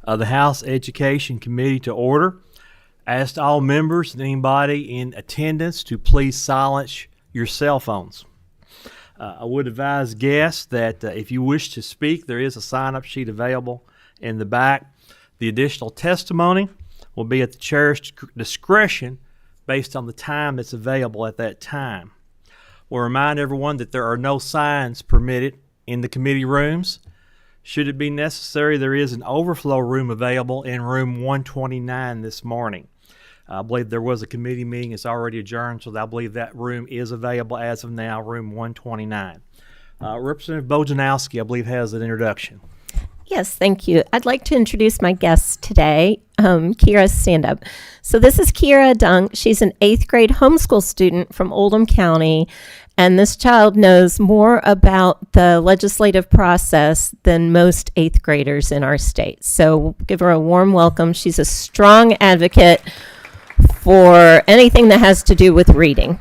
The House Education Committee to order. Asked all members and anybody in attendance to please silence your cell phones. I would advise guests that if you wish to speak, there is a sign-up sheet available in the back. The additional testimony will be at the chair's discretion based on the time that's available at that time. We'll remind everyone that there are no signs permitted in the committee rooms. Should it be necessary, there is an overflow room available in room 129 this morning. I believe there was a committee meeting that's already adjourned, so I believe that room is available as of now, room 129. Representative Bojanowski, I believe, has an introduction. Yes, thank you. I'd like to introduce my guest today, Kira, stand up. So this is Kira Dunk. She's an 8th grade homeschool student from Oldham County, and this child knows more about the legislative process than most 8th graders in our state. So we'll give her a warm welcome. She's a strong advocate for anything that has to do with reading.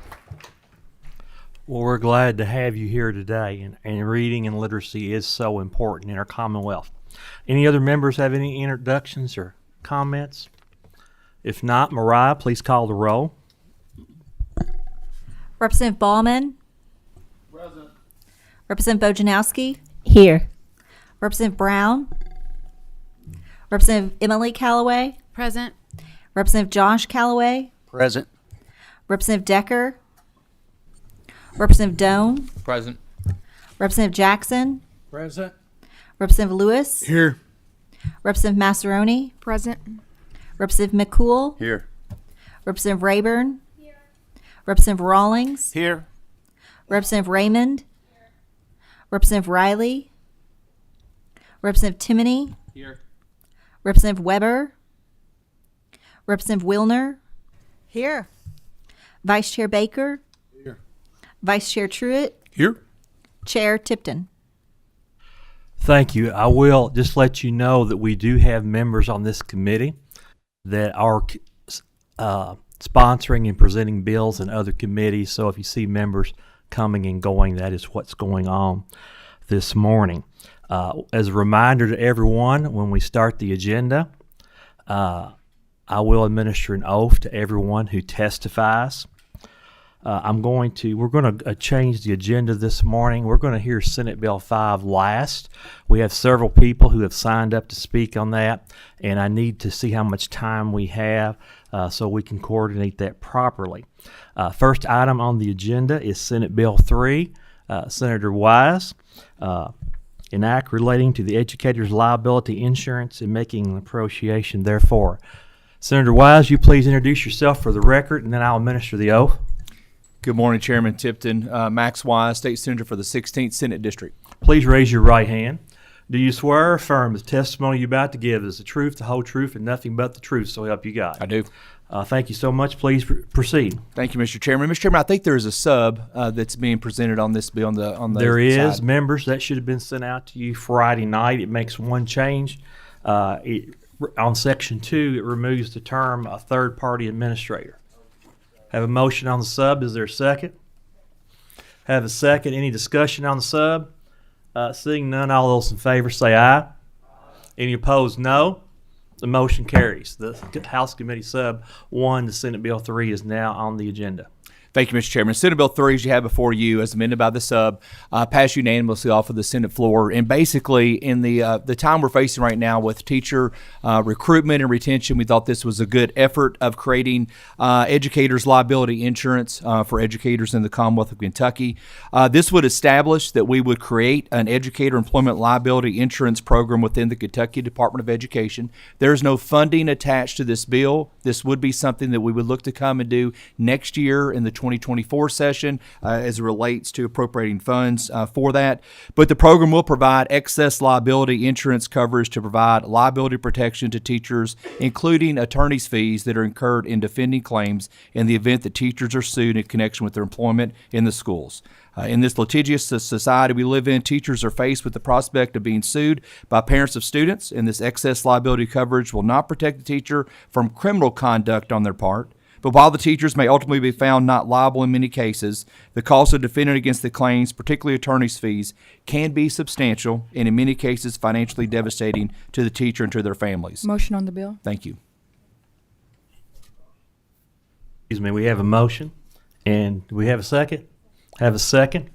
Well, we're glad to have you here today, and reading and literacy is so important in our Commonwealth. Any other members have any introductions or comments? If not, Mariah, please call the roll. Representative Ballman. Present. Representative Bojanowski. Here. Representative Brown. Representative Emily Callaway. Present. Representative Josh Callaway. Present. Representative Decker. Representative Doan. Present. Representative Jackson. Present. Representative Lewis. Here. Representative Massaroni. Present. Representative McCool. Here. Representative Rayburn. Here. Representative Rawlings. Here. Representative Raymond. Representative Riley. Representative Timoney. Here. Representative Weber. Representative Wilner. Here. Vice Chair Baker. Here. Vice Chair Truitt. Here. Chair Tipton. Thank you. I will just let you know that we do have members on this committee that are sponsoring and presenting bills in other committees. So if you see members coming and going, that is what's going on this morning. As a reminder to everyone, when we start the agenda, I will administer an oath to everyone who testifies. We're going to change the agenda this morning. We're going to hear Senate Bill 5 last. We have several people who have signed up to speak on that, and I need to see how much time we have so we can coordinate that properly. First item on the agenda is Senate Bill 3, Senator Wise, an act relating to the educator's liability insurance and making an appropriation therefore. Senator Wise, you please introduce yourself for the record, and then I'll administer the oath. Good morning, Chairman Tipton. Max Wise, State Senator for the 16th Senate District. Please raise your right hand. Do you swear or affirm the testimony you're about to give is the truth, the whole truth, and nothing but the truth, so help you God? I do. Thank you so much. Please proceed. Thank you, Mr. Chairman. Mr. Chairman, I think there is a sub that's being presented on this bill on the There is. side. Members, that should have been sent out to you Friday night. It makes one change. On Section 2, it removes the term a third-party administrator. Have a motion on the sub. Is there a second? Have a second. Any discussion on the sub? Seeing none, all those in favor say aye. Any opposed, no. The motion carries. The House Committee Sub 1 to Senate Bill 3 is now on the agenda. Thank you, Mr. Chairman. Senate Bill 3, as you have before you, as amended by the sub, passed unanimously off of the Senate floor. And basically, in the time we're facing right now with teacher recruitment and retention, we thought this was a good effort of creating educators' liability insurance for educators in the Commonwealth of Kentucky. This would establish that we would create an educator employment liability insurance program within the Kentucky Department of Education. There is no funding attached to this bill. This would be something that we would look to come and do next year in the 2024 session as it relates to appropriating funds for that. But the program will provide excess liability insurance coverage to provide liability protection to teachers, including attorney's fees that are incurred in defending claims in the event that teachers are sued in connection with their employment in the schools. In this litigious society we live in, teachers are faced with the prospect of being sued by parents of students, and this excess liability coverage will not protect the teacher from criminal conduct on their part, But while the teachers may ultimately be found not liable in many cases, the cost of defending against the claims, particularly attorney's fees, can be substantial and in many cases financially devastating to the teacher and to their families. Motion on the bill. Thank you. Excuse me, we have a motion, and do we have a second? Have a second.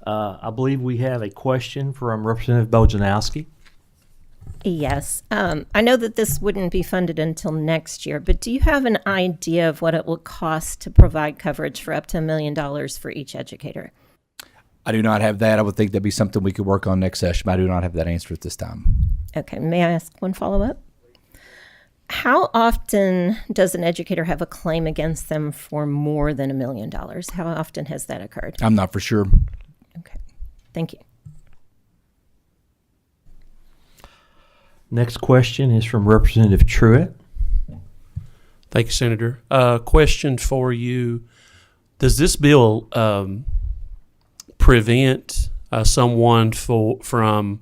I believe we have a question from Representative Bojanowski. Yes. I know that this wouldn't be funded until next year, but do you have an idea of what it will cost to provide coverage for up to $1 million for each educator? I do not have that. I would think that'd be something we could work on next session, but I do not have that answer at this time. Okay. May I ask one follow-up? How often does an educator have a claim against them for more than $1 million? How often has that occurred? I'm not for sure. Okay. Thank you. Next question is from Representative Truitt. Thank you, Senator. Question for you. Does this bill prevent someone from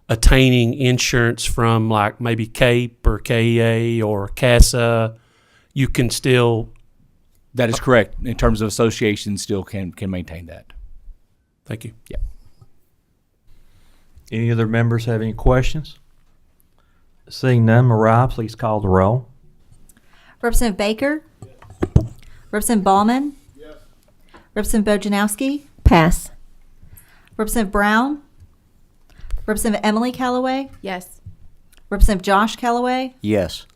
attaining insurance from like maybe CAPE or KEA or CASA? You can still... That is correct. In terms of associations, still can maintain that. Thank you. Yeah. Any other members have any questions? Seeing none, Mariah, please call the roll. Representative Baker? Representative Ballman? Representative Bojanowski? Pass. Representative Brown? Representative Emily Callaway? Yes. Representative Josh Callaway? Yes.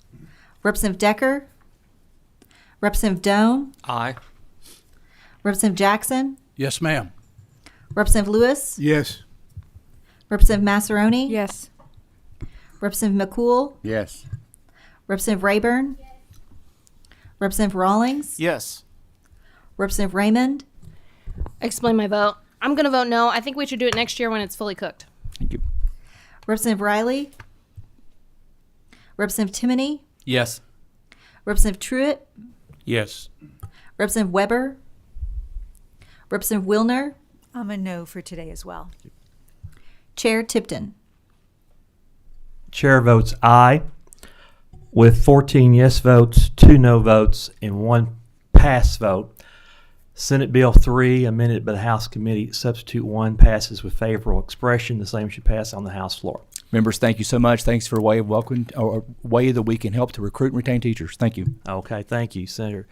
Representative Decker? Representative Doan? Aye. Representative Jackson? Yes, ma'am. Representative Lewis? Yes. Representative Massaroni? Yes. Representative McCool? Yes. Representative Rayburn? Representative Rawlings? Yes. Representative Raymond? Explain my vote. I'm going to vote no. I think we should do it next year when it's fully cooked. Thank you. Representative Riley? Representative Timoney? Yes. Representative Truitt? Yes. Representative Weber? Representative Wilner? I'm a no for today as well. Chair Tipton? Chair votes aye, with 14 yes votes, 2 no votes, and 1 pass vote. Senate Bill 3, amended by the House Committee, Substitute 1, passes with favorable expression. The same should pass on the House floor. Members, thank you so much. Thanks for a way of welcome, or a way that we can help to recruit and retain teachers. Thank you. Okay, thank you, Senator.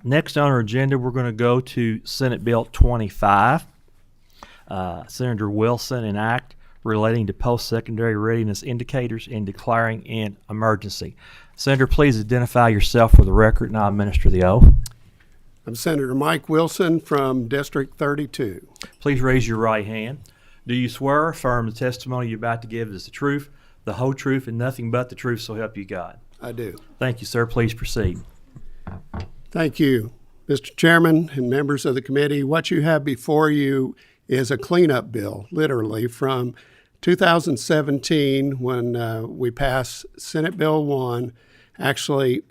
Next on our agenda, we're going to go to Senate Bill 25. Senator Wilson, an act relating to post-secondary readiness indicators and declaring an emergency. Senator, please identify yourself for the record, and I'll administer the oath. I'm Senator Mike Wilson from District 32. Please raise your right hand. Do you swear or affirm the testimony you're about to give is the truth, the whole truth, and nothing but the truth, so help you God? I do. Thank you, sir. Please proceed. Thank you, Mr. Chairman and members of the committee. What you have before you is a cleanup bill, literally, from 2017 when we passed Senate Bill 1, actually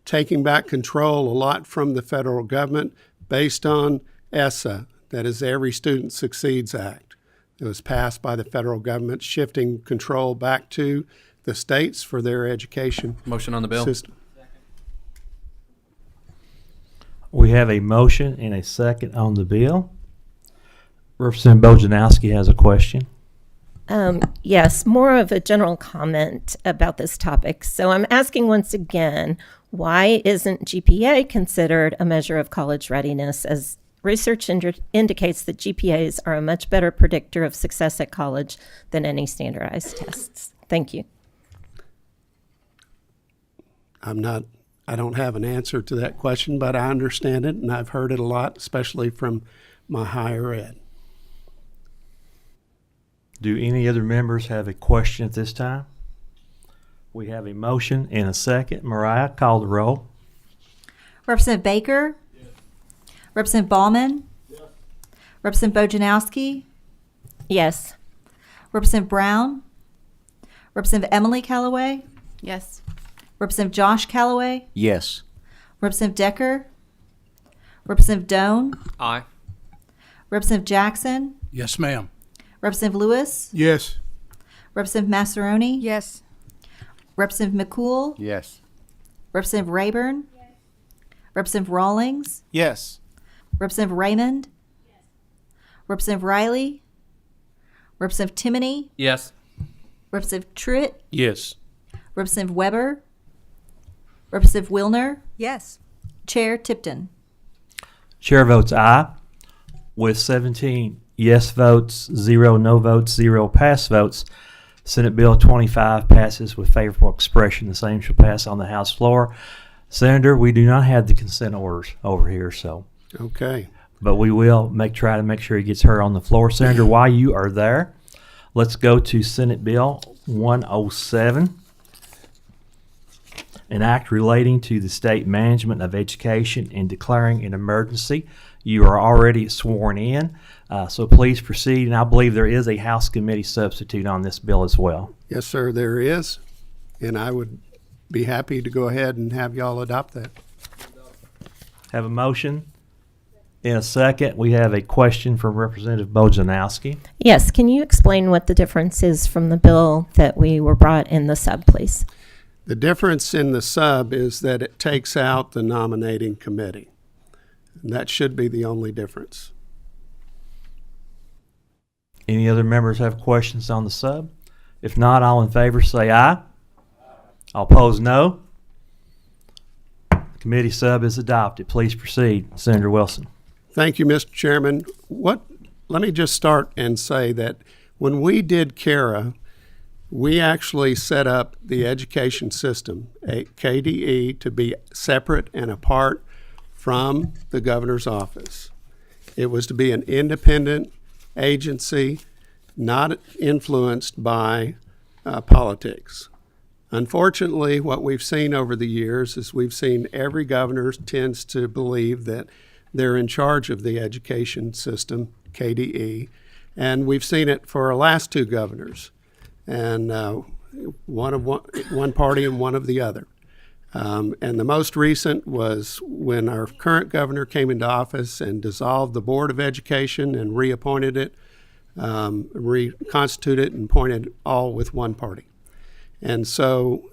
taking back control a lot from the federal government based on ESSA, that is the Every Student Succeeds Act. It was passed by the federal government, shifting control back to the states for their education Motion on the bill. system. We have a motion and a second on the bill. Representative Bojanowski has a question. Yes, more of a general comment about this topic. So I'm asking once again, why isn't GPA considered a measure of college readiness, as research indicates that GPAs are a much better predictor of success at college than any standardized tests? Thank you. I don't have an answer to that question, but I understand it, and I've heard it a lot, especially from my higher ed. Do any other members have a question at this time? We have a motion and a second. Mariah, call the roll. Representative Baker? Representative Ballman? Representative Bojanowski? Yes. Representative Brown? Representative Emily Callaway? Yes. Representative Josh Callaway? Yes. Representative Decker? Representative Doan? Aye. Representative Jackson? Yes, ma'am. Representative Lewis? Yes. Representative Massaroni? Yes. Representative McCool? Yes. Representative Rayburn? Representative Rawlings, Yes. Representative Raymond, Representative Riley, Representative Timoney, Yes. Representative Truitt, Yes. Representative Weber, Representative Wilner, Yes. Chair Tipton. Chair votes aye with 17 yes votes, 0 no votes, 0 pass votes. Senate Bill 25 passes with favorable expression. The same shall pass on the House floor. Senator, we do not have the consent orders over here, so, Okay. but we will try to make sure he gets heard on the floor. Senator, while you are there, let's go to Senate Bill 107, an act relating to the state management of education and declaring an emergency. You are already sworn in, so please proceed. And I believe there is a House committee substitute on this bill as well. Yes, sir, there is. And I would be happy to go ahead and have y'all adopt that. Have a motion. In a second, we have a question from Representative Bojanowski. Yes, can you explain what the difference is from the bill that we were brought in the sub, please? The difference in the sub is that it takes out the nominating committee. And that should be the only difference. Any other members have questions on the sub? If not, all in favor say aye. All opposed, no. Committee sub is adopted. Please proceed, Senator Wilson. Thank you, Mr. Chairman. Let me just start and say that when we did CARA, we actually set up the education system, KDE, to be separate and apart from the governor's office. It was to be an independent agency, not influenced by politics. Unfortunately, what we've seen over the years is we've seen every governor tends to believe that they're in charge of the education system, KDE, and we've seen it for our last two governors, and one party and one of the other. And the most recent was when our current governor came into office and dissolved the Board of Education and reappointed it, reconstituted it, and appointed all with one party. And so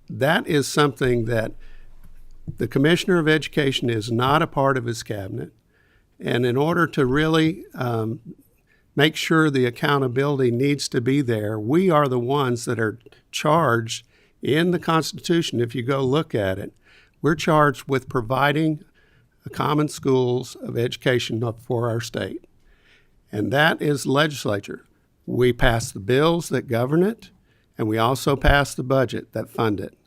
that is something that the Commissioner of Education is not a part of his cabinet. And in order to really make sure the accountability needs to be there, we are the ones that are charged in the Constitution. If you go look at it, we're charged with providing common schools of education for our state. And that is legislature. We pass the bills that govern it, and we also pass the budget that fund it.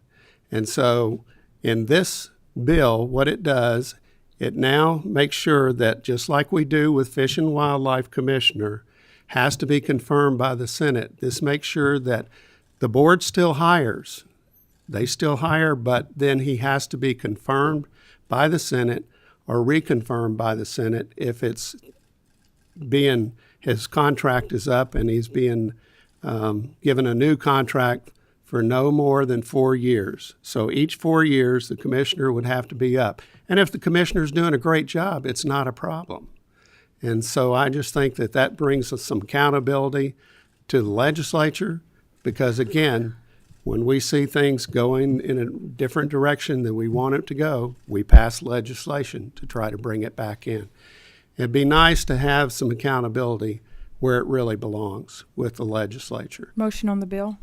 And so in this bill, what it does, it now makes sure that just like we do with Fish and Wildlife Commissioner, has to be confirmed by the Senate. This makes sure that the board still hires. They still hire, but then he has to be confirmed by the Senate or reconfirmed by the Senate if it's his contract is up and he's being given a new contract for no more than 4 years. So each 4 years, the commissioner would have to be up. And if the commissioner's doing a great job, it's not a problem. And so I just think that that brings us some accountability to the legislature because, again, when we see things going in a different direction than we want it to go, we pass legislation to try to bring it back in. It'd be nice to have some accountability where it really belongs with the legislature. Motion on the bill.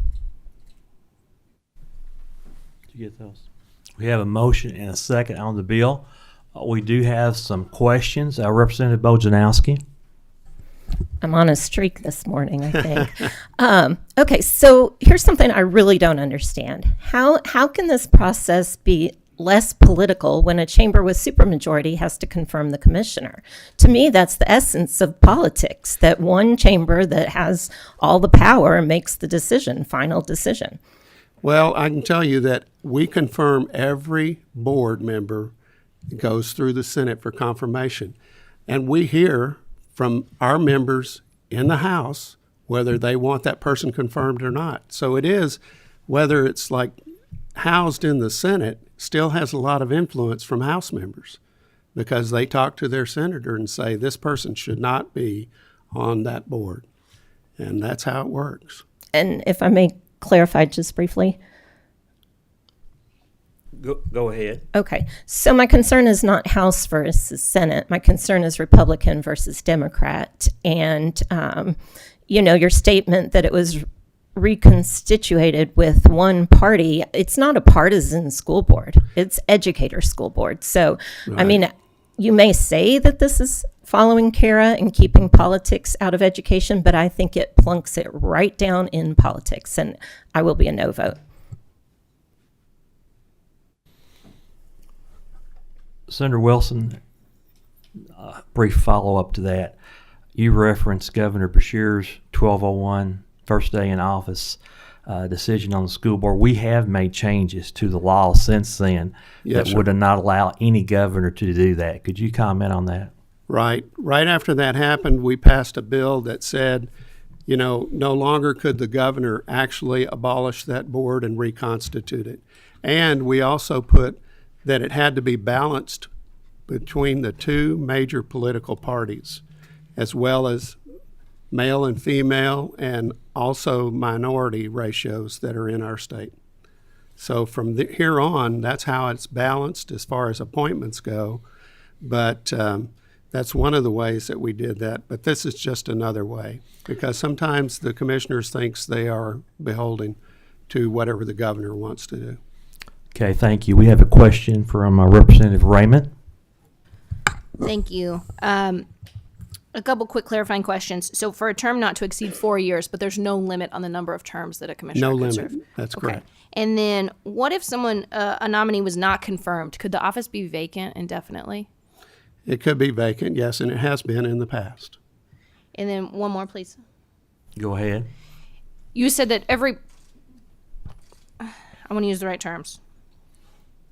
Did you get those? We have a motion and a second on the bill. We do have some questions. Representative Bojanowski. I'm on a streak this morning, I think. Okay, so here's something I really don't understand. How can this process be less political when a chamber with supermajority has to confirm the commissioner? To me, that's the essence of politics, that one chamber that has all the power makes the decision, final decision. Well, I can tell you that we confirm every board member goes through the Senate for confirmation. And we hear from our members in the House whether they want that person confirmed or not. So it is, whether it's like housed in the Senate, still has a lot of influence from House members because they talk to their senator and say, this person should not be on that board. And that's how it works. And if I may clarify just briefly, Go ahead. Okay, so my concern is not House versus Senate. My concern is Republican versus Democrat. And, your statement that it was reconstituted with one party, it's not a partisan school board. It's educator school board. So, I mean, you may say that this is following Kara and keeping politics out of education, but I think it plunks it right down in politics, and I will be a no vote. Senator Wilson, brief follow-up to that. You referenced Governor Beshear's 1201 first day in office decision on the school board. We have made changes to the law since then Yes, that sir. would not allow any governor to do that. Could you comment on that? Right. Right after that happened, we passed a bill that said, no longer could the governor actually abolish that board and reconstitute it. And we also put that it had to be balanced between the two major political parties, as well as male and female, and also minority ratios that are in our state. So from here on, that's how it's balanced as far as appointments go. But that's one of the ways that we did that. But this is just another way, because sometimes the commissioners thinks they are beholden to whatever the governor wants to do. Okay, thank you. We have a question from Representative Raymond. Thank you. A couple quick clarifying questions. So for a term not to exceed 4 years, but there's no limit on the number of terms that a commissioner No can limit. serve. That's Okay. correct. And then what if someone, a nominee was not confirmed? Could the office be vacant indefinitely? It could be vacant, yes, and it has been in the past. And then one more, please. Go ahead. You said that I want to use the right terms.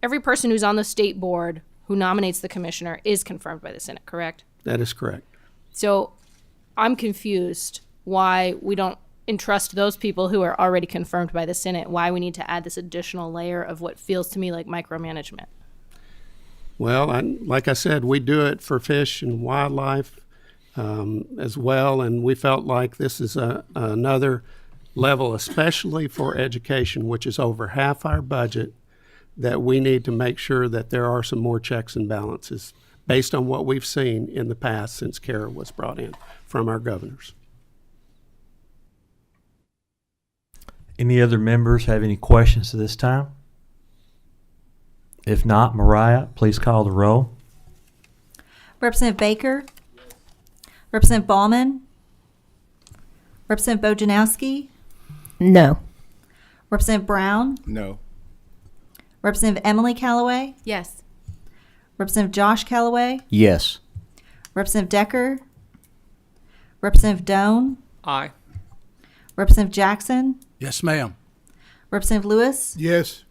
Every person who's on the state board who nominates the commissioner is confirmed by the Senate, correct? That is correct. So I'm confused why we don't entrust those people who are already confirmed by the Senate, why we need to add this additional layer of what feels to me like micromanagement. Well, like I said, we do it for fish and wildlife as well, and we felt like this is another level, especially for education, which is over half our budget, that we need to make sure that there are some more checks and balances based on what we've seen in the past since Kara was brought in from our governors. Any other members have any questions at this time? If not, Mariah, please call the roll. Representative Baker? Representative Ballman? Representative Bojanowski? No. Representative Brown? No. Representative Emily Callaway? Yes. Representative Josh Callaway? Yes. Representative Decker? Representative Doan? Aye. Representative Jackson? Yes, ma'am. Representative Lewis? Yes.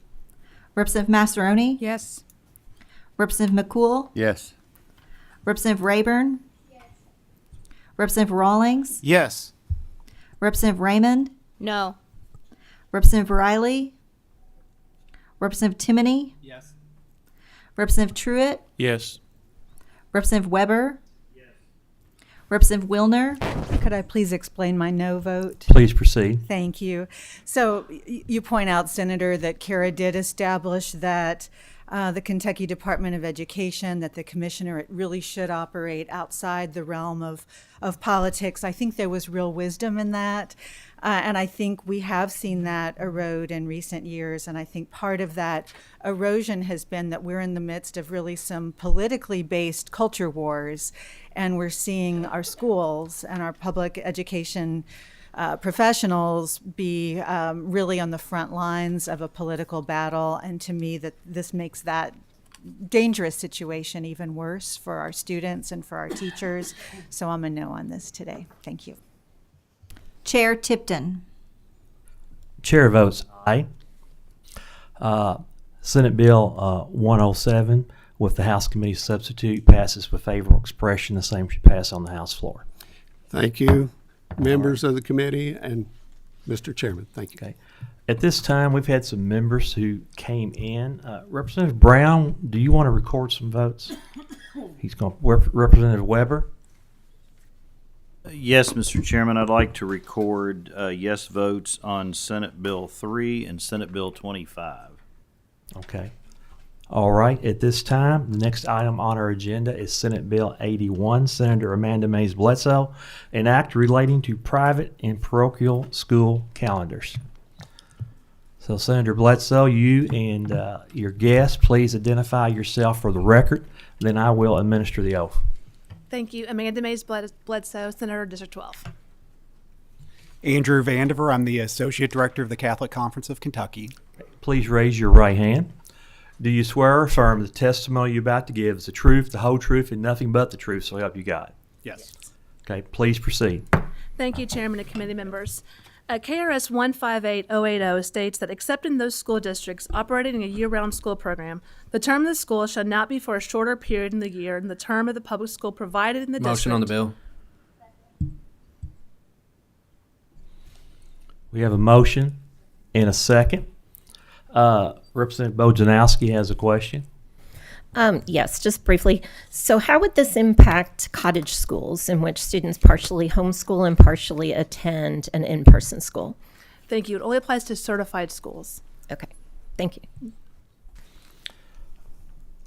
Representative Massaroni? Yes. Representative McCool? Yes. Representative Rayburn? Representative Rawlings? Yes. Representative Raymond? No. Representative Riley? Representative Timoney? Yes. Representative Truitt? Yes. Representative Weber? Representative Wilner? Could I please explain my no vote? Please proceed. Thank you. So you point out, Senator, that Kara did establish that the Kentucky Department of Education, that the commissioner really should operate outside the realm of politics. I think there was real wisdom in that. And I think we have seen that erode in recent years. And I think part of that erosion has been that we're in the midst of really some politically based culture wars. And we're seeing our schools and our public education professionals be really on the front lines of a political battle. And to me, that this makes that dangerous situation even worse for our students and for our teachers. So I'm a no on this today. Thank you. Chair Tipton? Chair votes aye. Senate Bill 107 with the House Committee substitute passes with favorable expression. The same should pass on the House floor. Thank you, members of the committee, and Mr. Chairman. Thank you. Okay. At this time, we've had some members who came in. Representative Brown, do you want to record some votes? He's going. Representative Weber. Yes, Mr. Chairman, I'd like to record yes votes on Senate Bill 3 and Senate Bill 25. Okay. All right, at this time, the next item on our agenda is Senate Bill 81, Senator Amanda Mays Bledsoe, an act relating to private and parochial school calendars. So, Senator Bledsoe, you and your guest, please identify yourself for the record. Then I will administer the oath. Thank you. Amanda Mays Bledsoe, Senator District 12. Andrew Vandiver. I'm the Associate Director of the Catholic Conference of Kentucky. Please raise your right hand. Do you swear or affirm the testimony you're about to give is the truth, the whole truth, and nothing but the truth, so help you God? Yes. Okay, please proceed. Thank you, Chairman and committee members. KRS 158080 states that except in those school districts operating in a year-round school program, the term of the school shall not be for a shorter period in the year than the term of the public school provided in the district. Motion on the bill. We have a motion and a second. Representative Bojanowski has a question. Yes, just briefly. So how would this impact cottage schools in which students partially homeschool and partially attend an in-person school? Thank you. It only applies to certified schools. Okay, thank you.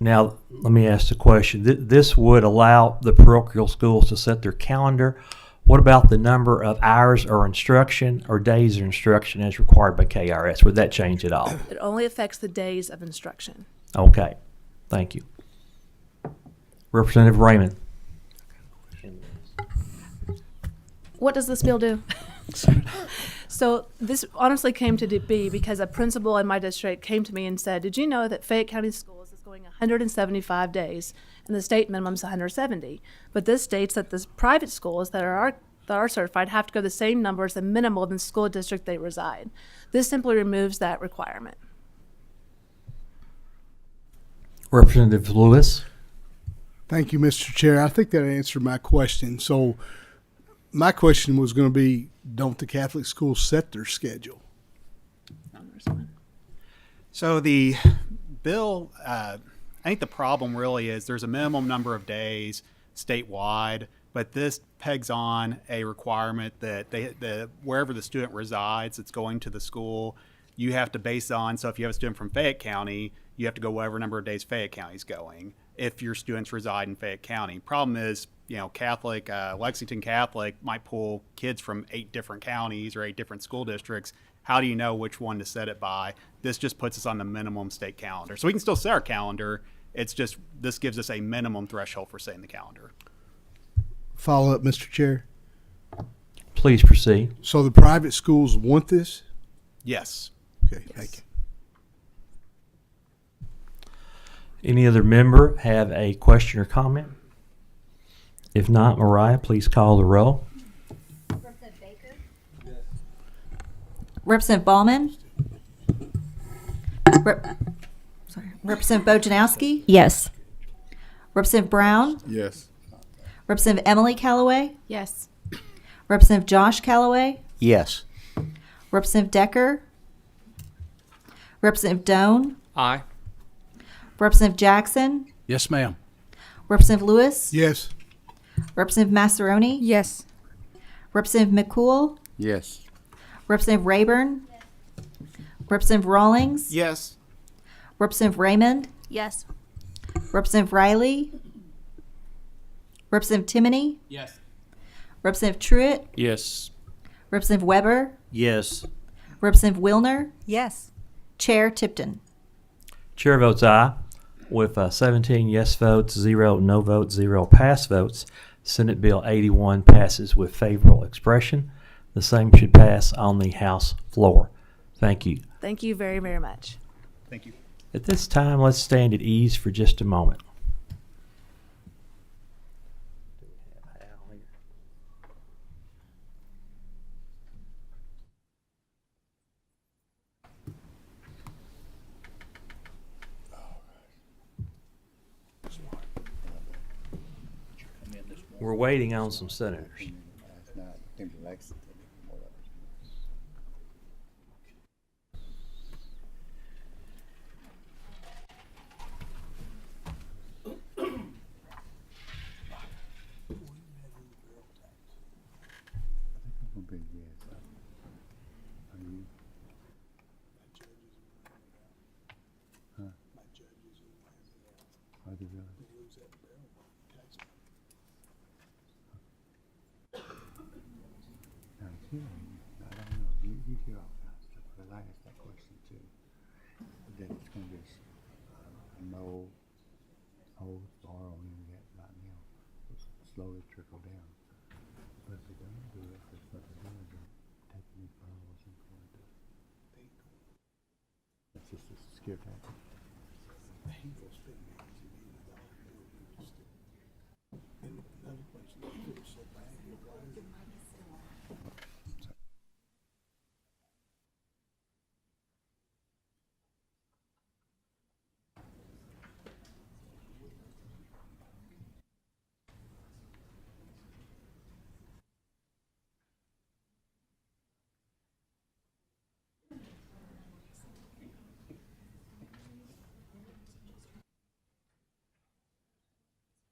Now, let me ask the question. This would allow the parochial schools to set their calendar. What about the number of hours or instruction or days of instruction as required by KRS? Would that change at all? It only affects the days of instruction. Okay, thank you. Representative Raymond. What does this bill do? So this honestly came to be because a principal in my district came to me and said, did you know that Fayette County Schools is going 175 days and the state minimum is 170? But this states that the private schools that are certified have to go the same number as the minimum in the school district they reside. This simply removes that requirement. Representative Lewis. Thank you, Mr. Chair. I think that answered my question. So my question was going to be, don't the Catholic schools set their schedule? So the bill, I think the problem really is there's a minimum number of days statewide, but this pegs on a requirement that wherever the student resides that's going to the school, you have to base on. So if you have a student from Fayette County, you have to go whatever number of days Fayette County's going if your students reside in Fayette County. Problem is, Catholic, Lexington Catholic might pull kids from 8 different counties or 8 different school districts. How do you know which one to set it by? This just puts us on the minimum state calendar. So we can still set our calendar. It's just, this gives us a minimum threshold for setting the calendar. Follow up, Mr. Chair. Please proceed. So the private schools want this? Yes. Okay, thank you. Any other member have a question or comment? If not, Mariah, please call the roll. Representative Baker? Yes. Representative Ballman? Representative Bojanowski? Yes. Representative Brown? Yes. Representative Emily Callaway? Yes. Representative Josh Callaway? Yes. Representative Decker? Representative Doan? Aye. Representative Jackson? Yes, ma'am. Representative Lewis? Yes. Representative Massaroni? Yes. Representative McCool? Yes. Representative Rayburn? Representative Rawlings? Yes. Representative Raymond? Yes. Representative Riley? Representative Timoney? Yes. Representative Truitt? Yes. Representative Weber? Yes. Representative Wilner? Yes. Chair Tipton? Chair votes aye. With 17 yes votes, 0 no votes, 0 pass votes, Senate Bill 81 passes with favorable expression. The same should pass on the House floor. Thank you. Thank you very, very much. Thank you. At this time, let's stand at ease for just a moment. We're waiting on some senators. other bill? Now, I don't know. You hear all kinds of stuff, because I asked that question too. But then it's going to be no borrow internet right now. It's slowly trickle down. But if they don't do it, that's what they're doing. They're taking these borrows and going to it's just a scare tactic.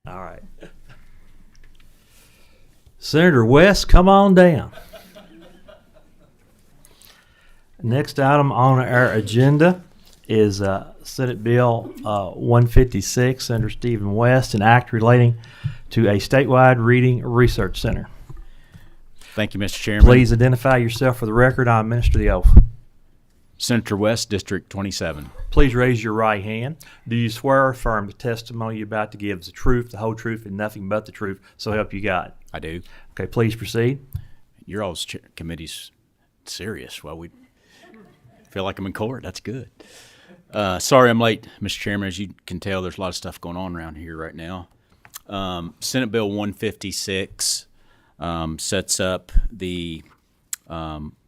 All right. Senator West, come on down. Next item on our agenda is Senate Bill 156, Senator Stephen West, an act relating to a statewide reading research center. Thank you, Mr. Chairman. Please identify yourself for the record. I administer the oath. Senator West, District 27. Please raise your right hand. Do you swear or affirm the testimony you're about to give is the truth, the whole truth, and nothing but the truth, so help you God? I do. Okay, please proceed. Your all's committee's serious. Well, we feel like I'm in court. That's good. Sorry I'm late, Mr. Chairman. As you can tell, there's a lot of stuff going on around here right now. Senate Bill 156 sets up the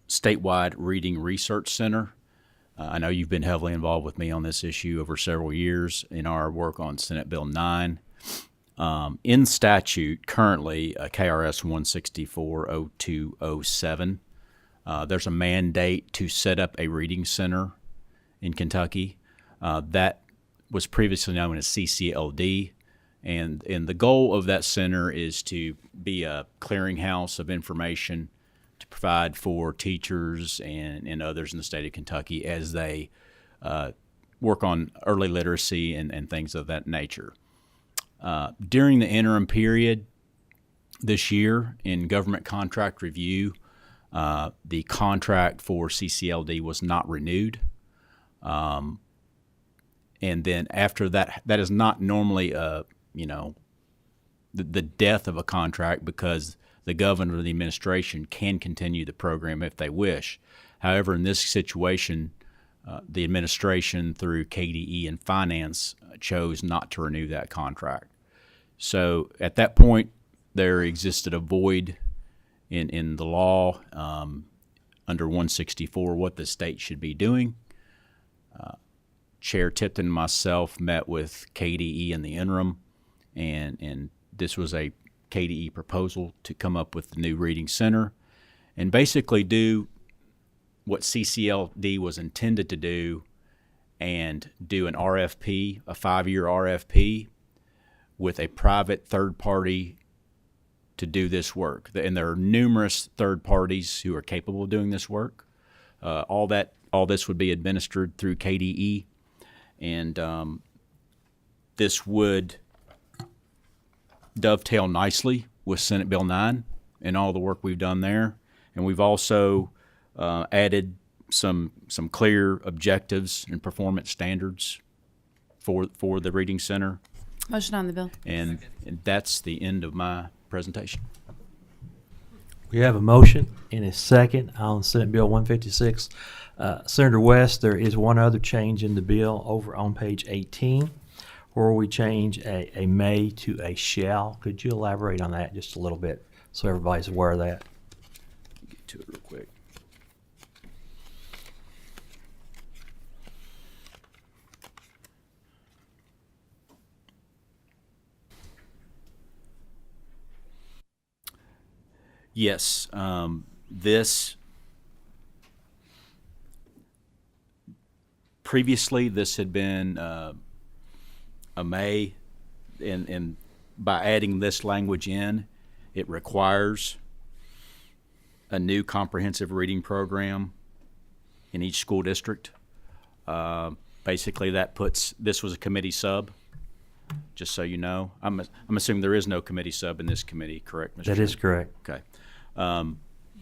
statewide Reading Research Center. I know you've been heavily involved with me on this issue over several years in our work on Senate Bill 9. In statute, currently, KRS 164-0207, there's a mandate to set up a reading center in Kentucky. That was previously known as CCLD, and the goal of that center is to be a clearinghouse of information to provide for teachers and others in the state of Kentucky as they work on early literacy and things of that nature. During the interim period this year in government contract review, the contract for CCLD was not renewed. And then after that, that is not normally the death of a contract, because the governor or the administration can continue the program if they wish. However, in this situation, the administration through KDE and finance chose not to renew that contract. So at that point, there existed a void in the law under 164 what the state should be doing. Chair Tipton and myself met with KDE in the interim, and this was a KDE proposal to come up with the new reading center and basically do what CCLD was intended to do and do an RFP, a 5-year RFP with a private third party to do this work. And there are numerous third parties who are capable of doing this work. All this would be administered through KDE, and this would dovetail nicely with Senate Bill 9 and all the work we've done there. And we've also added some clear objectives and performance standards for the Reading Center. Motion on the bill. And that's the end of my presentation. We have a motion and a second on Senate Bill 156. Senator West, there is one other change in the bill over on page 18, where we change a may to a shall. Could you elaborate on that just a little bit so everybody's aware of that? Get to it real quick. Yes, previously this had been a may, and by adding this language in, it requires a new comprehensive reading program in each school district. Basically, this was a committee sub, just so you know. I'm assuming there is no committee sub in this committee, correct, Mr. That is Chairman? correct. Okay.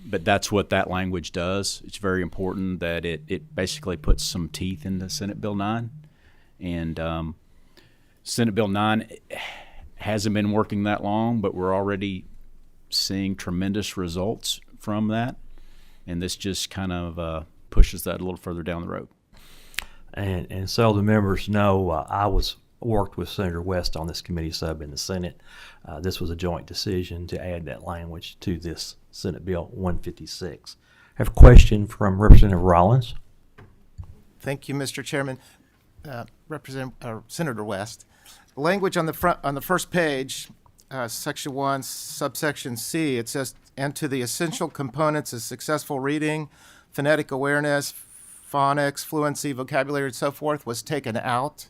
But that's what that language does. It's very important that it basically puts some teeth into Senate Bill 9. And Senate Bill 9 hasn't been working that long, but we're already seeing tremendous results from that. And this just kind of pushes that a little further down the road. And so the members know, I worked with Senator West on this committee sub in the Senate. This was a joint decision to add that language to this Senate Bill 156. I have a question from Representative Rollins. Thank you, Mr. Chairman. Senator West. Language on the first page, Section 1, subsection C, it says, and to the essential components of successful reading, phonetic awareness, phonics, fluency, vocabulary, and so forth, was taken out.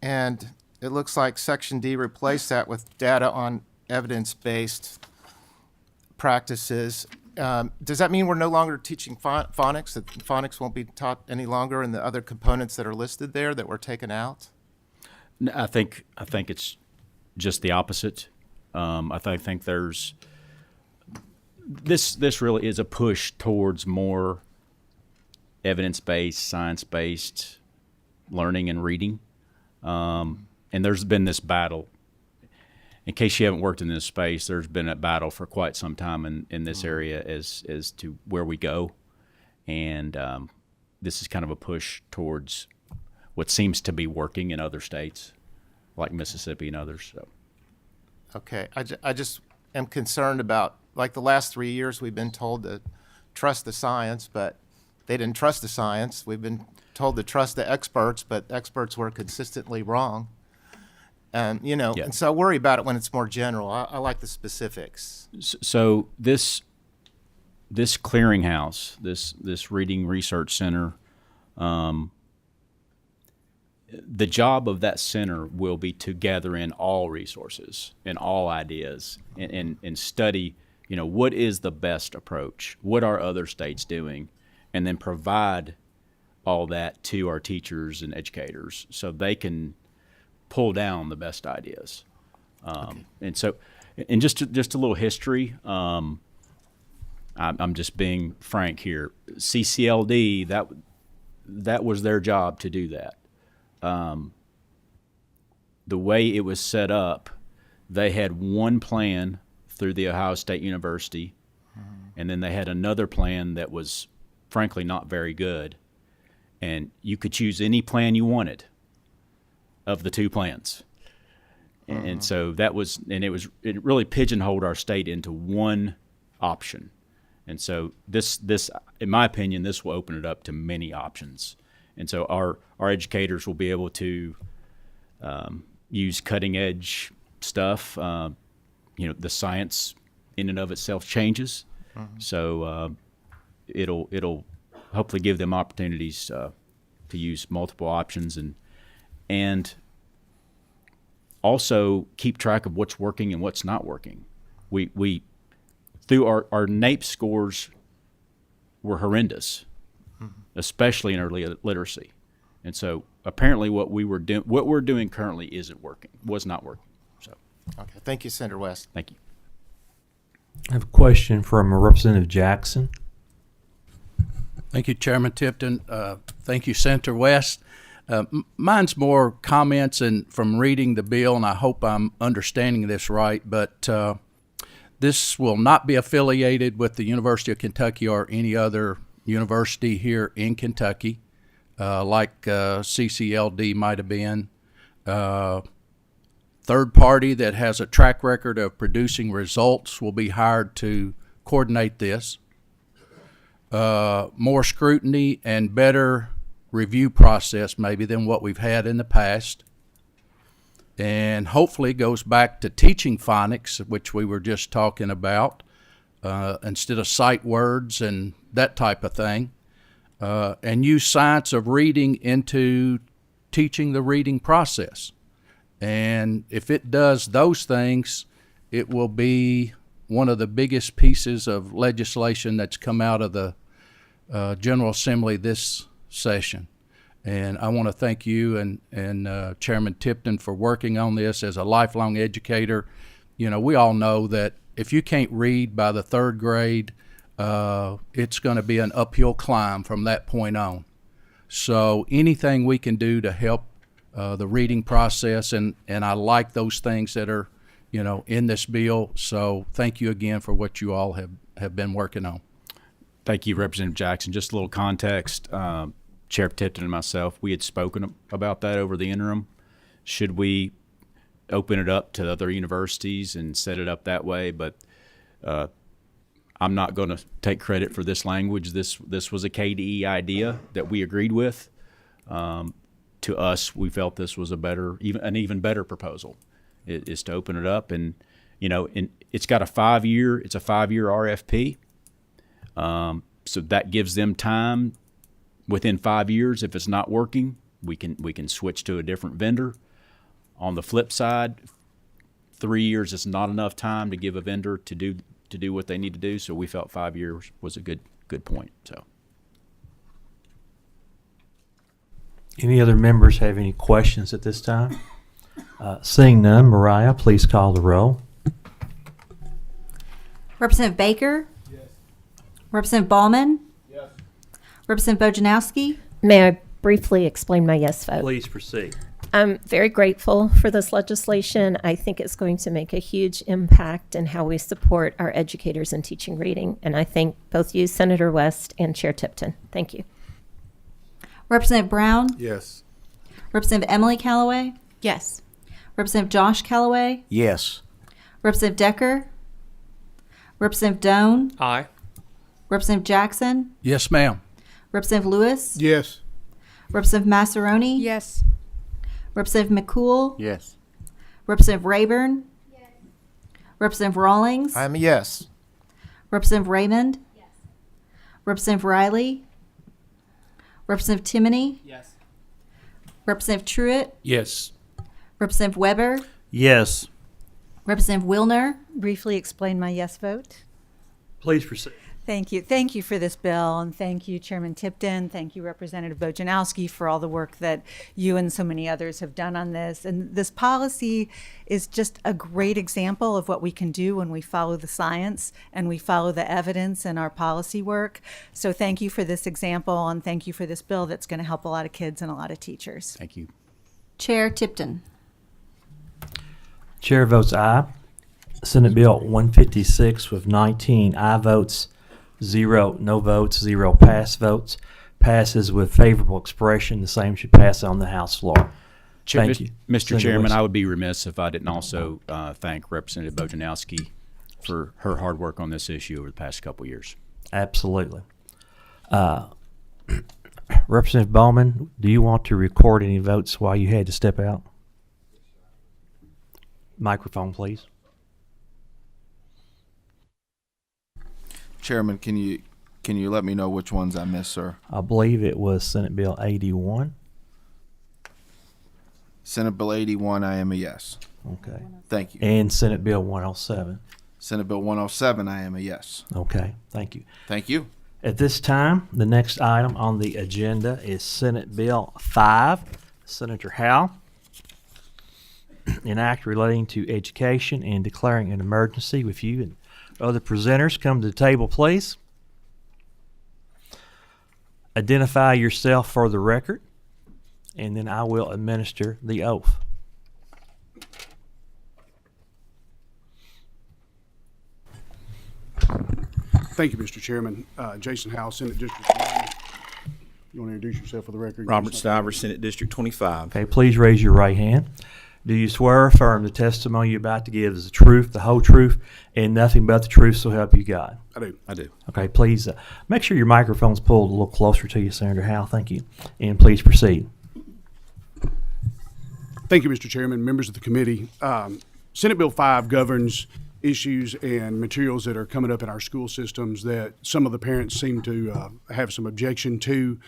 And it looks like Section D replaced that with data on evidence-based practices. Does that mean we're no longer teaching phonics, that phonics won't be taught any longer in the other components that are listed there that were taken out? No, I think it's just the opposite. I think there's this really is a push towards more evidence-based, science-based learning and reading. And there's been this battle. In case you haven't worked in this space, there's been a battle for quite some time in this area as to where we go. And this is kind of a push towards what seems to be working in other states, like Mississippi and others. So. Okay. I just am concerned about, like the last 3 years, we've been told to trust the science, but they didn't trust the science. We've been told to trust the experts, but experts were consistently wrong. And, Yeah. and so I worry about it when it's more general. I like the specifics. So this clearinghouse, this reading research center, the job of that center will be to gather in all resources and all ideas and study, what is the best approach? What are other states doing? And then provide all that to our teachers and educators so they can pull down the best ideas. And so, and just a little history, I'm just being frank here. CCLD, that was their job to do that. The way it was set up, they had one plan through the Ohio State University, and then they had another plan that was frankly not very good. And you could choose any plan you wanted of the two plans. And so it really pigeonholed our state into one option. And so this, in my opinion, this will open it up to many options. And so our educators will be able to use cutting edge stuff. The science in and of itself changes. So it'll hopefully give them opportunities to use multiple options and also keep track of what's working and what's not working. We through our NAEP scores were horrendous, especially in early literacy. And so apparently what we're doing currently was not working. So Okay. Thank you, Senator West. Thank you. I have a question from Representative Jackson. Thank you, Chairman Tipton. Thank you, Senator West. Mine's more comments and from reading the bill, and I hope I'm understanding this right, but this will not be affiliated with the University of Kentucky or any other university here in Kentucky, like CCLD might have been. Third party that has a track record of producing results will be hired to coordinate this. More scrutiny and better review process maybe than what we've had in the past. And hopefully goes back to teaching phonics, which we were just talking about, instead of sight words and that type of thing. And use science of reading into teaching the reading process. And if it does those things, it will be one of the biggest pieces of legislation that's come out of the General Assembly this session. And I want to thank you and Chairman Tipton for working on this as a lifelong educator. You know, we all know that if you can't read by the third grade, it's going to be an uphill climb from that point on. So anything we can do to help the reading process, and I like those things that are, you know, in this bill. So thank you again for what you all have been working on. Thank you, Representative Jackson. Just a little context. Chair Tipton and myself, we had spoken about that over the interim. Should we open it up to other universities and set it up that way? But I'm not going to take credit for this language. This was a KDE idea that we agreed with. To us, we felt this was an even better proposal. It is to open it up, and you know, it's got a 5-year. It's a 5-year RFP. So that gives them time. Within 5 years, if it's not working, we can switch to a different vendor. On the flip side, 3 years is not enough time to give a vendor to do what they need to do. So we felt 5 years was a good point. So, Any other members have any questions at this time? Seeing none, Mariah, please call the roll. Representative Baker? Yes. Representative Ballman? Yes. Representative Bojanowski? May I briefly explain my yes vote? Please proceed. I'm very grateful for this legislation. I think it's going to make a huge impact in how we support our educators in teaching reading. And I thank both you, Senator West, and Chair Tipton. Thank you. Representative Brown? Yes. Representative Emily Callaway? Yes. Representative Josh Callaway? Yes. Representative Decker? Representative Doan? Aye. Representative Jackson? Yes, ma'am. Representative Lewis? Yes. Representative Massaroni? Yes. Representative McCool? Yes. Representative Rayburn? Yes. Representative Rawlings? I'm a yes. Representative Raymond? Yes. Representative Riley? Representative Timoney? Yes. Representative Truitt? Yes. Representative Weber? Yes. Representative Wilner? Briefly explain my yes vote. Please proceed. Thank you. Thank you for this bill, and thank you, Chairman Tipton. Thank you, Representative Bojanowski, for all the work that you and so many others have done on this. And this policy is just a great example of what we can do when we follow the science and we follow the evidence in our policy work. So thank you for this example, and thank you for this bill that's going to help a lot of kids and a lot of teachers. thank you. Chair Tipton? Chair votes aye. Senate Bill 156 with 19 aye votes, 0 no votes, 0 pass votes, passes with favorable expression. The same should pass on the House floor. Thank you. Mr. Senator Chairman, West. I would be remiss if I didn't also thank Representative Bojanowski for her hard work on this issue over the past couple of years. Absolutely. Representative Bowman, do you want to record any votes while you had to step out? Microphone, please. Chairman, can you let me know which ones I missed, sir? I believe it was Senate Bill 81. Senate Bill 81, I am a yes. Okay. Thank you. And Senate Bill 107. Senate Bill 107, I am a yes. Okay, thank you. Thank you. At this time, the next item on the agenda is Senate Bill 5. Senator Howe. An act relating to education and declaring an emergency. With you and other presenters, come to the table, please. Identify yourself for the record, and then I will administer the oath. Thank you, Mr. Chairman. Jason Howe, Senate District 1. You want to introduce yourself for the record? Robert Stiver, Senate District 25. Okay, please raise your right hand. Do you swear or affirm the testimony you're about to give is the truth, the whole truth, and nothing but the truth, so help you God? I do. I do. Okay, please make sure your microphone's pulled a little closer to you, Senator Howe. Thank you. And please proceed. Thank you, Mr. Chairman, members of the committee. Senate Bill 5 governs issues and materials that are coming up in our school systems that some of the parents seem to have some objection to.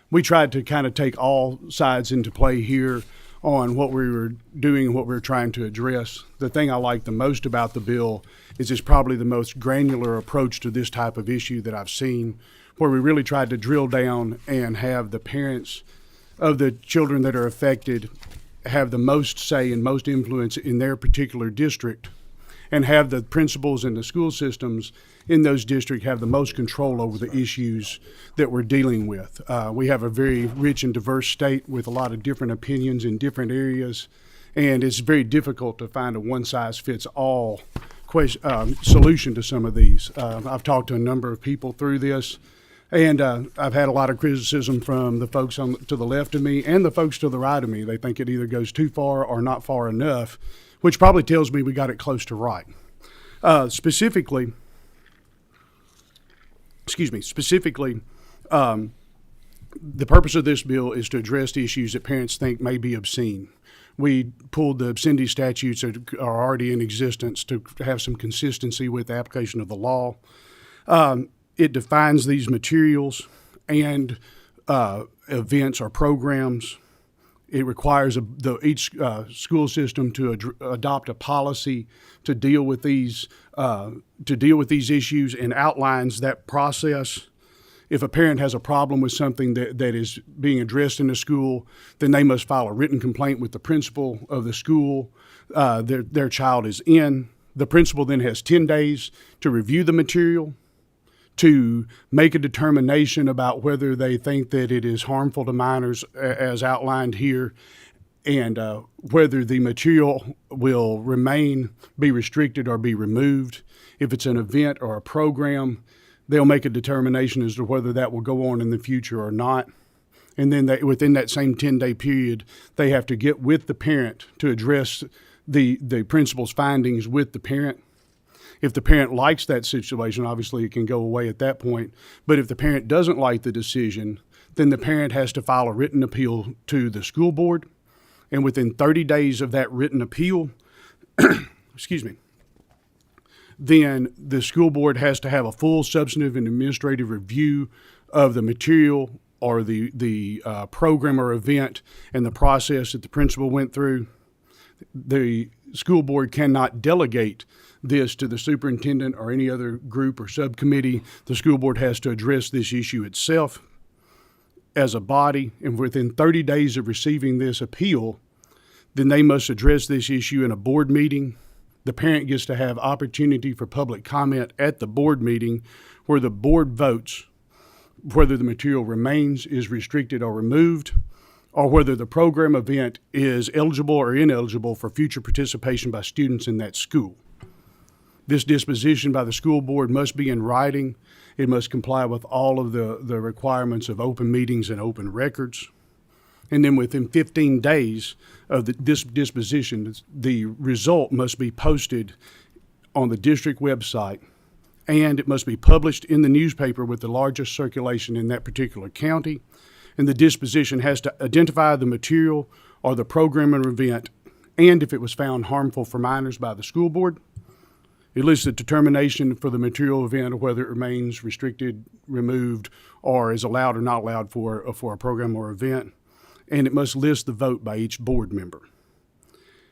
We tried to kind of take all sides into play here on what we were doing and what we were trying to address. The thing I like the most about the bill is it's probably the most granular approach to this type of issue that I've seen, where we really tried to drill down and have the parents of the children that are affected have the most say and most influence in their particular district, and have the principals and the school systems in those districts have the most control over the issues that we're dealing with. We have a very rich and diverse state with a lot of different opinions in different areas, and it's very difficult to find a one-size-fits-all solution to some of these. I've talked to a number of people through this, and I've had a lot of criticism from the folks to the left of me and the folks to the right of me. They think it either goes too far or not far enough, which probably tells me we got it close to right. Specifically, the purpose of this bill is to address issues that parents think may be obscene. We pulled the obscenity statutes that are already in existence to have some consistency with the application of the law. It defines these materials and events or programs. It requires each school system to adopt a policy to deal with these issues, and outlines that process. If a parent has a problem with something that is being addressed in the school, then they must file a written complaint with the principal of the school their child is in. The principal then has 10 days to review the material, to make a determination about whether they think that it is harmful to minors as outlined here, and whether the material will be restricted or be removed. If it's an event or a program, they'll make a determination as to whether that will go on in the future or not. And then within that same 10-day period, they have to get with the parent to address the principal's findings with the parent. If the parent likes that situation, obviously it can go away at that point. But if the parent doesn't like the decision, then the parent has to file a written appeal to the school board. And within 30 days of that written appeal, then the school board has to have a full substantive and administrative review of the material or the program or event and the process that the principal went through. The school board cannot delegate this to the superintendent or any other group or subcommittee. The school board has to address this issue itself as a body, and within 30 days of receiving this appeal, then they must address this issue in a board meeting. The parent gets to have opportunity for public comment at the board meeting, where the board votes whether the material remains, is restricted or removed, or whether the program event is eligible or ineligible for future participation by students in that school. This disposition by the school board must be in writing. It must comply with all of the requirements of open meetings and open records. And then within 15 days of this disposition, the result must be posted on the district website, and it must be published in the newspaper with the largest circulation in that particular county. And the disposition has to identify the material or the program or event, and if it was found harmful for minors by the school board. It lists a determination for the material event or whether it remains restricted, removed, or is allowed or not allowed for a program or event. And it must list the vote by each board member.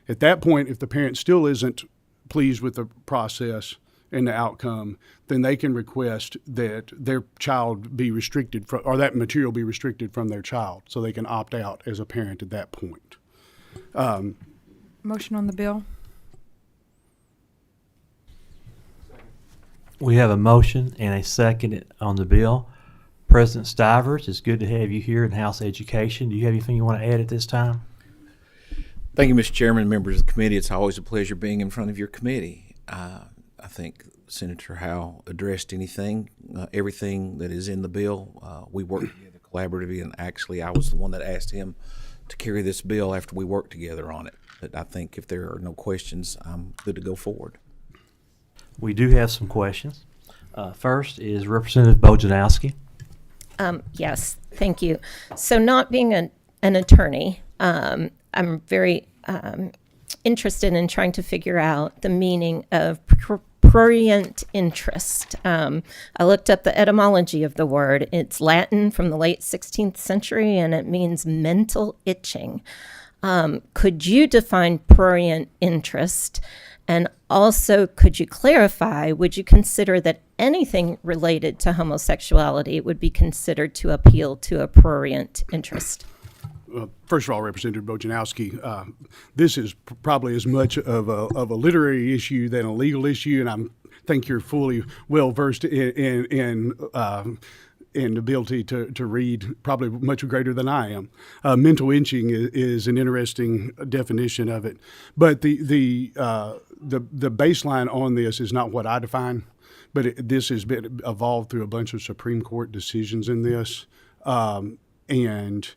At that point, if the parent still isn't pleased with the process and the outcome, then they can request that their child be restricted from, or that material be restricted from their child, so they can opt out as a parent at that point. Motion on the bill. We have a motion and a second on the bill. President Stivers, it's good to have you here in House Education. Do you have anything you want to add at this time? Thank you, Mr. Chairman, members of the committee. It's always a pleasure being in front of your committee. I think Senator Howell addressed everything that is in the bill. We worked together collaboratively, and actually I was the one that asked him to carry this bill after we worked together on it. But I think if there are no questions, I'm good to go forward. We do have some questions. First is Representative Bojanowski. Yes, thank you. So not being an attorney, I'm very interested in trying to figure out the meaning of prurient interest. I looked up the etymology of the word. It's Latin from the late 16th century, and it means mental itching. Could you define prurient interest? And also, could you clarify, would you consider that anything related to homosexuality would be considered to appeal to a prurient interest? first of all, Representative Bojanowski, this is probably as much of a literary issue than a legal issue, and I think you're fully well versed in ability to read, probably much greater than I am. Mental inching is an interesting definition of it, but the baseline on this is not what I define, but this has been evolved through a bunch of Supreme Court decisions in this, and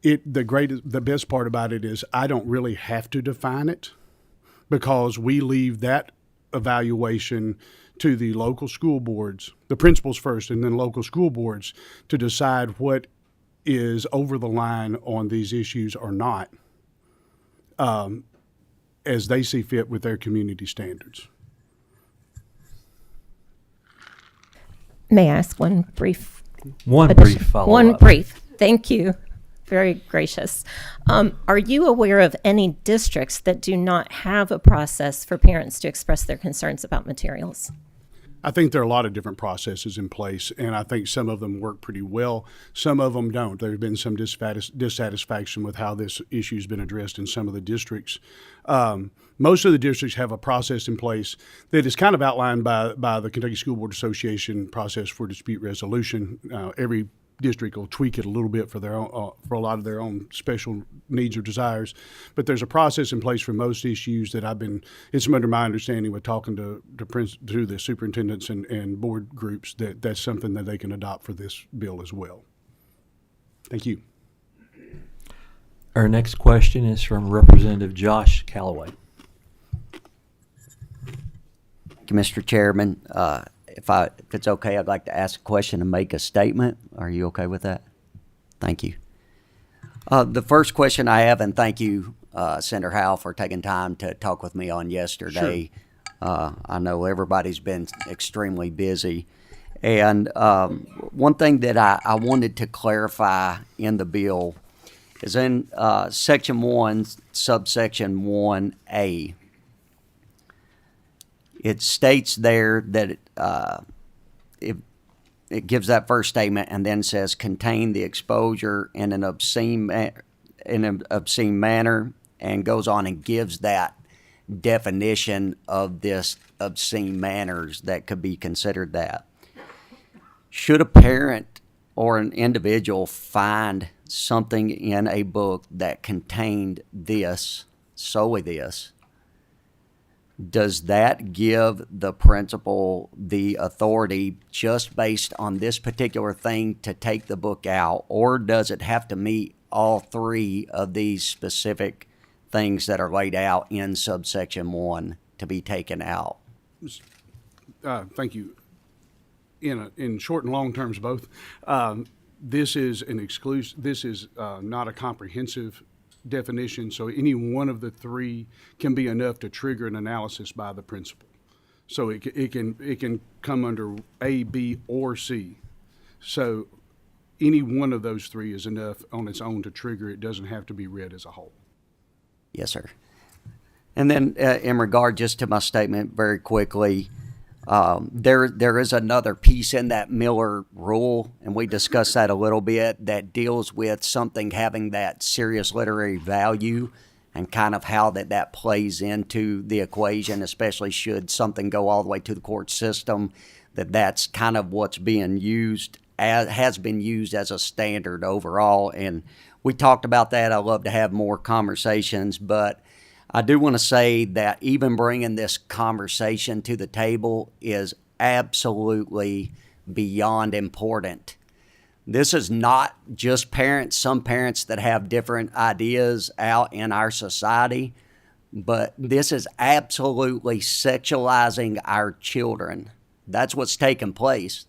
the best part about it is I don't really have to define it, because we leave that evaluation to the local school boards, the principals first, and then local school boards to decide what is over the line on these issues or not, as they see fit with their community standards. May I ask one brief? One addition? brief follow-up. One brief. Thank you. Very gracious. Are you aware of any districts that do not have a process for parents to express their concerns about materials? I think there are a lot of different processes in place, and I think some of them work pretty well. Some of them don't. There's been some dissatisfaction with how this issue's been addressed in some of the districts. Most of the districts have a process in place that is kind of outlined by the Kentucky School Board Association process for dispute resolution. Every district will tweak it a little bit for their own, for a lot of their own special needs or desires, but there's a process in place for most issues that it's under my understanding with talking to the superintendents and board groups that's something that they can adopt for this bill as well. Thank you. Our next question is from Representative Josh Callaway. Thank you, Mr. Chairman. If it's okay, I'd like to ask a question and make a statement. Are you okay with that? Thank you. The first question I have, and thank you, Senator Howell, for taking time to talk with me on yesterday. Sure. I know everybody's been extremely busy. And one thing that I wanted to clarify in the bill is in Section 1, subsection 1A. It states there that it gives that first statement and then says contain the exposure in an obscene manner, and goes on and gives that definition of this obscene manners that could be considered that. Should a parent or an individual find something in a book that contained this, solely this, does that give the principal the authority just based on this particular thing to take the book out, or does it have to meet all three of these specific things that are laid out in subsection 1 to be taken out? Thank you. In short and long terms, both. This is an exclusive. This is not a comprehensive definition, so any one of the three can be enough to trigger an analysis by the principal. So it can come under A, B, or C. So any one of those three is enough on its own to trigger. It doesn't have to be read as a whole. Yes, sir. And then in regard just to my statement very quickly, there is another piece in that Miller rule, and we discussed that a little bit, that deals with something having that serious literary value and kind of how that plays into the equation, especially should something go all the way to the court system, that's kind of what's being used, has been used as a standard overall. And we talked about that. I love to have more conversations, but I do want to say that even bringing this conversation to the table is absolutely beyond important. This is not just parents, some parents that have different ideas out in our society, but this is absolutely sexualizing our children. That's what's taking place.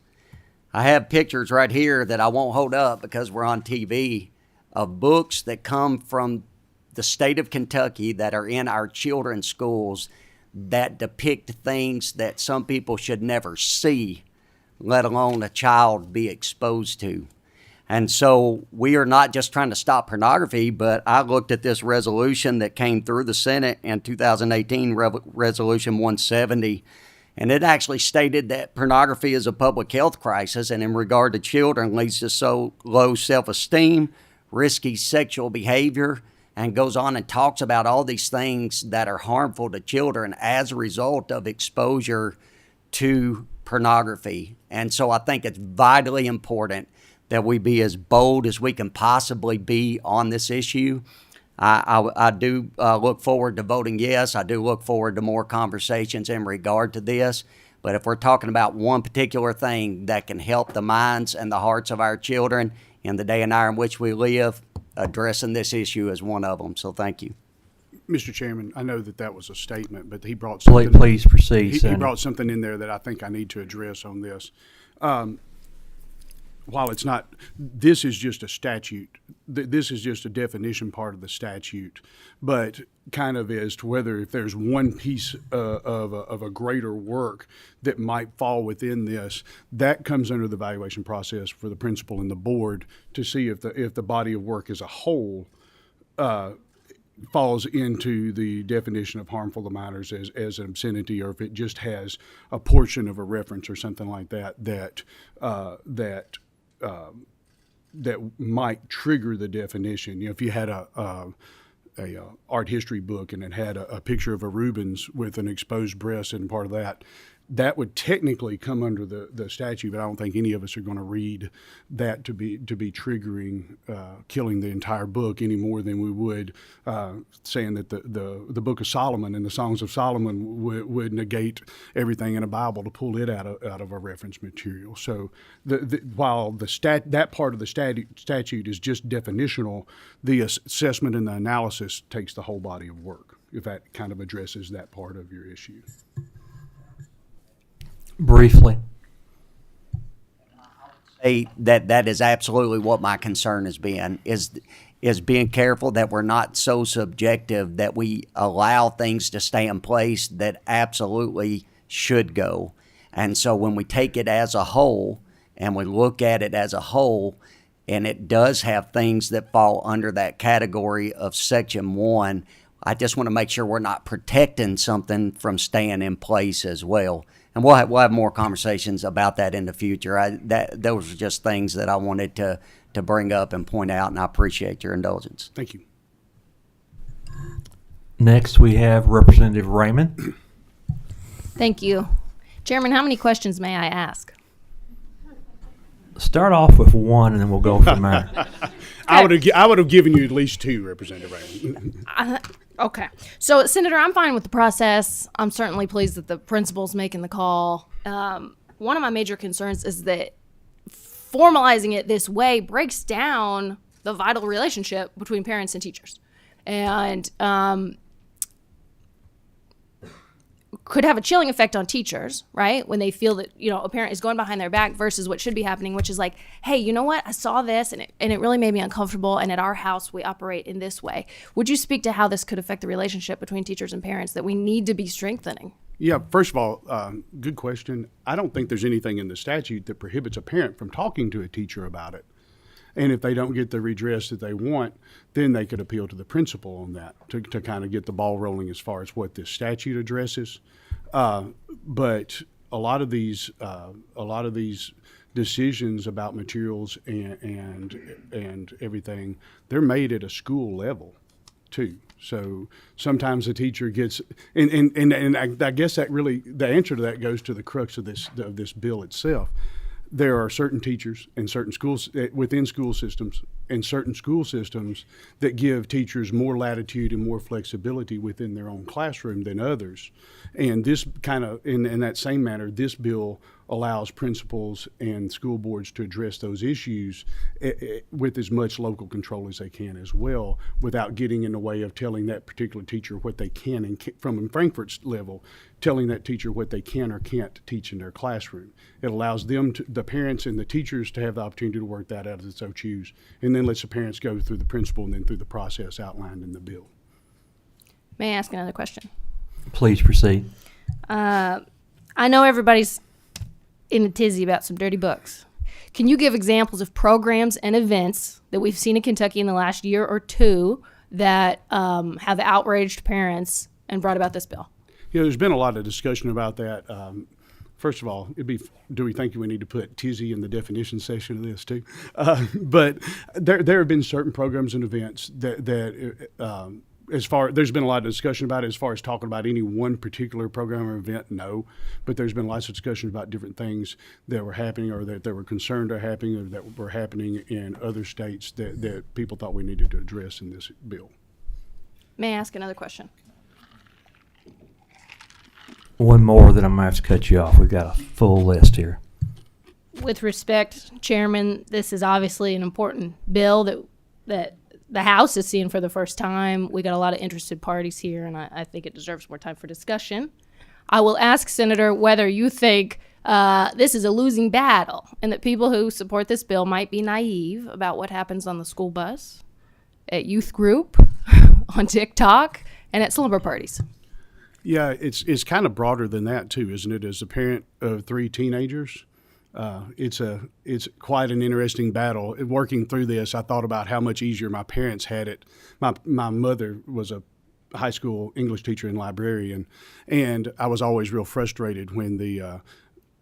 I have pictures right here that I won't hold up because we're on TV of books that come from the state of Kentucky that are in our children's schools that depict things that some people should never see, let alone a child be exposed to. And so we are not just trying to stop pornography, but I looked at this resolution that came through the Senate in 2018, Resolution 170, and it actually stated that pornography is a public health crisis, and in regard to children leads to so low self-esteem, risky sexual behavior, and goes on and talks about all these things that are harmful to children as a result of exposure to pornography. And so I think it's vitally important that we be as bold as we can possibly be on this issue. I do look forward to voting yes. I do look forward to more conversations in regard to this. But if we're talking about one particular thing that can help the minds and the hearts of our children in the day and hour in which we live, addressing this issue is one of them. So thank you. Mr. Chairman, I know that was a statement, but he brought Please, something. please proceed, He Senator. brought something in there that I think I need to address on this. While it's not, this is just a statute. This is just a definition part of the statute, but kind of as to whether if there's one piece of a greater work that might fall within this, that comes under the evaluation process for the principal and the board to see if the body of work as a whole falls into the definition of harmful to minors as an obscenity, or if it just has a portion of a reference or something like that might trigger the definition. You know, if you had a art history book and it had a picture of a Rubens with an exposed breast and part of that, that would technically come under the statute, but I don't think any of us are going to read that to be triggering killing the entire book any more than we would saying that the Book of Solomon and the Songs of Solomon would negate everything in a Bible to pull it out of a reference material. So while that part of the statute is just definitional, the assessment and the analysis takes the whole body of work, if that kind of addresses that part of your issue. Briefly. That is absolutely what my concern has been, is being careful that we're not so subjective that we allow things to stay in place that absolutely should go. And so when we take it as a whole and we look at it as a whole, and it does have things that fall under that category of Section 1, I just want to make sure we're not protecting something from staying in place as well. And we'll have more conversations about that in the future. Those are just things that I wanted to bring up and point out, and I appreciate your indulgence. Thank you. Next, we have Representative Raymond. Thank you. Chairman, how many questions may I ask? Start off with one, and then we'll go from there. I would have given you at least two, Representative Raymond. Okay. So, Senator, I'm fine with the process. I'm certainly pleased that the principal's making the call. One of my major concerns is that formalizing it this way breaks down the vital relationship between parents and teachers, and could have a chilling effect on teachers, right? When they feel that, a parent is going behind their back versus what should be happening, which is like, hey, you know what? I saw this and it really made me uncomfortable. And at our house, we operate in this way. Would you speak to how this could affect the relationship between teachers and parents that we need to be strengthening? Yeah, first of all, good question. I don't think there's anything in the statute that prohibits a parent from talking to a teacher about it. And if they don't get the redress that they want, then they could appeal to the principal on that to kind of get the ball rolling as far as what this statute addresses. But a lot of these decisions about materials and everything, they're made at a school level too. So sometimes the teacher gets, and I guess that really, the answer to that goes to the crux of this bill itself. There are certain teachers and certain schools within school systems and certain school systems that give teachers more latitude and more flexibility within their own classroom than others. And this kind of, in that same manner, this bill allows principals and school boards to address those issues with as much local control as they can as well, without getting in the way of telling that particular teacher what they can and can't, from Frankfurt's level, telling that teacher what they can or can't teach in their classroom. It allows them, the parents and the teachers, to have the opportunity to work that out as they so choose, and then lets the parents go through the principal and then through the process outlined in the bill. May I ask another question? Please proceed. I know everybody's in a tizzy about some dirty books. Can you give examples of programs and events that we've seen in Kentucky in the last year or two that have outraged parents and brought about this bill? Yeah, there's been a lot of discussion about that. First of all, do we think we need to put Tizzy in the definition section of this too? But there have been certain programs and events that there's been a lot of discussion about it as far as talking about any one particular program or event, no. But there's been lots of discussion about different things that were happening or that they were concerned are happening or that were happening in other states that people thought we needed to address in this bill. May I ask another question? One more, then I'm going to have to cut you off. We've got a full list here. With respect, Chairman, this is obviously an important bill that the House is seeing for the first time. We got a lot of interested parties here, and I think it deserves more time for discussion. I will ask, Senator, whether you think this is a losing battle and that people who support this bill might be naive about what happens on the school bus, at youth group, on TikTok, and at slumber parties. Yeah, it's kind of broader than that too, isn't it? As a parent of 3 teenagers, it's quite an interesting battle. Working through this, I thought about how much easier my parents had it. My mother was a high school English teacher and librarian, and I was always real frustrated when the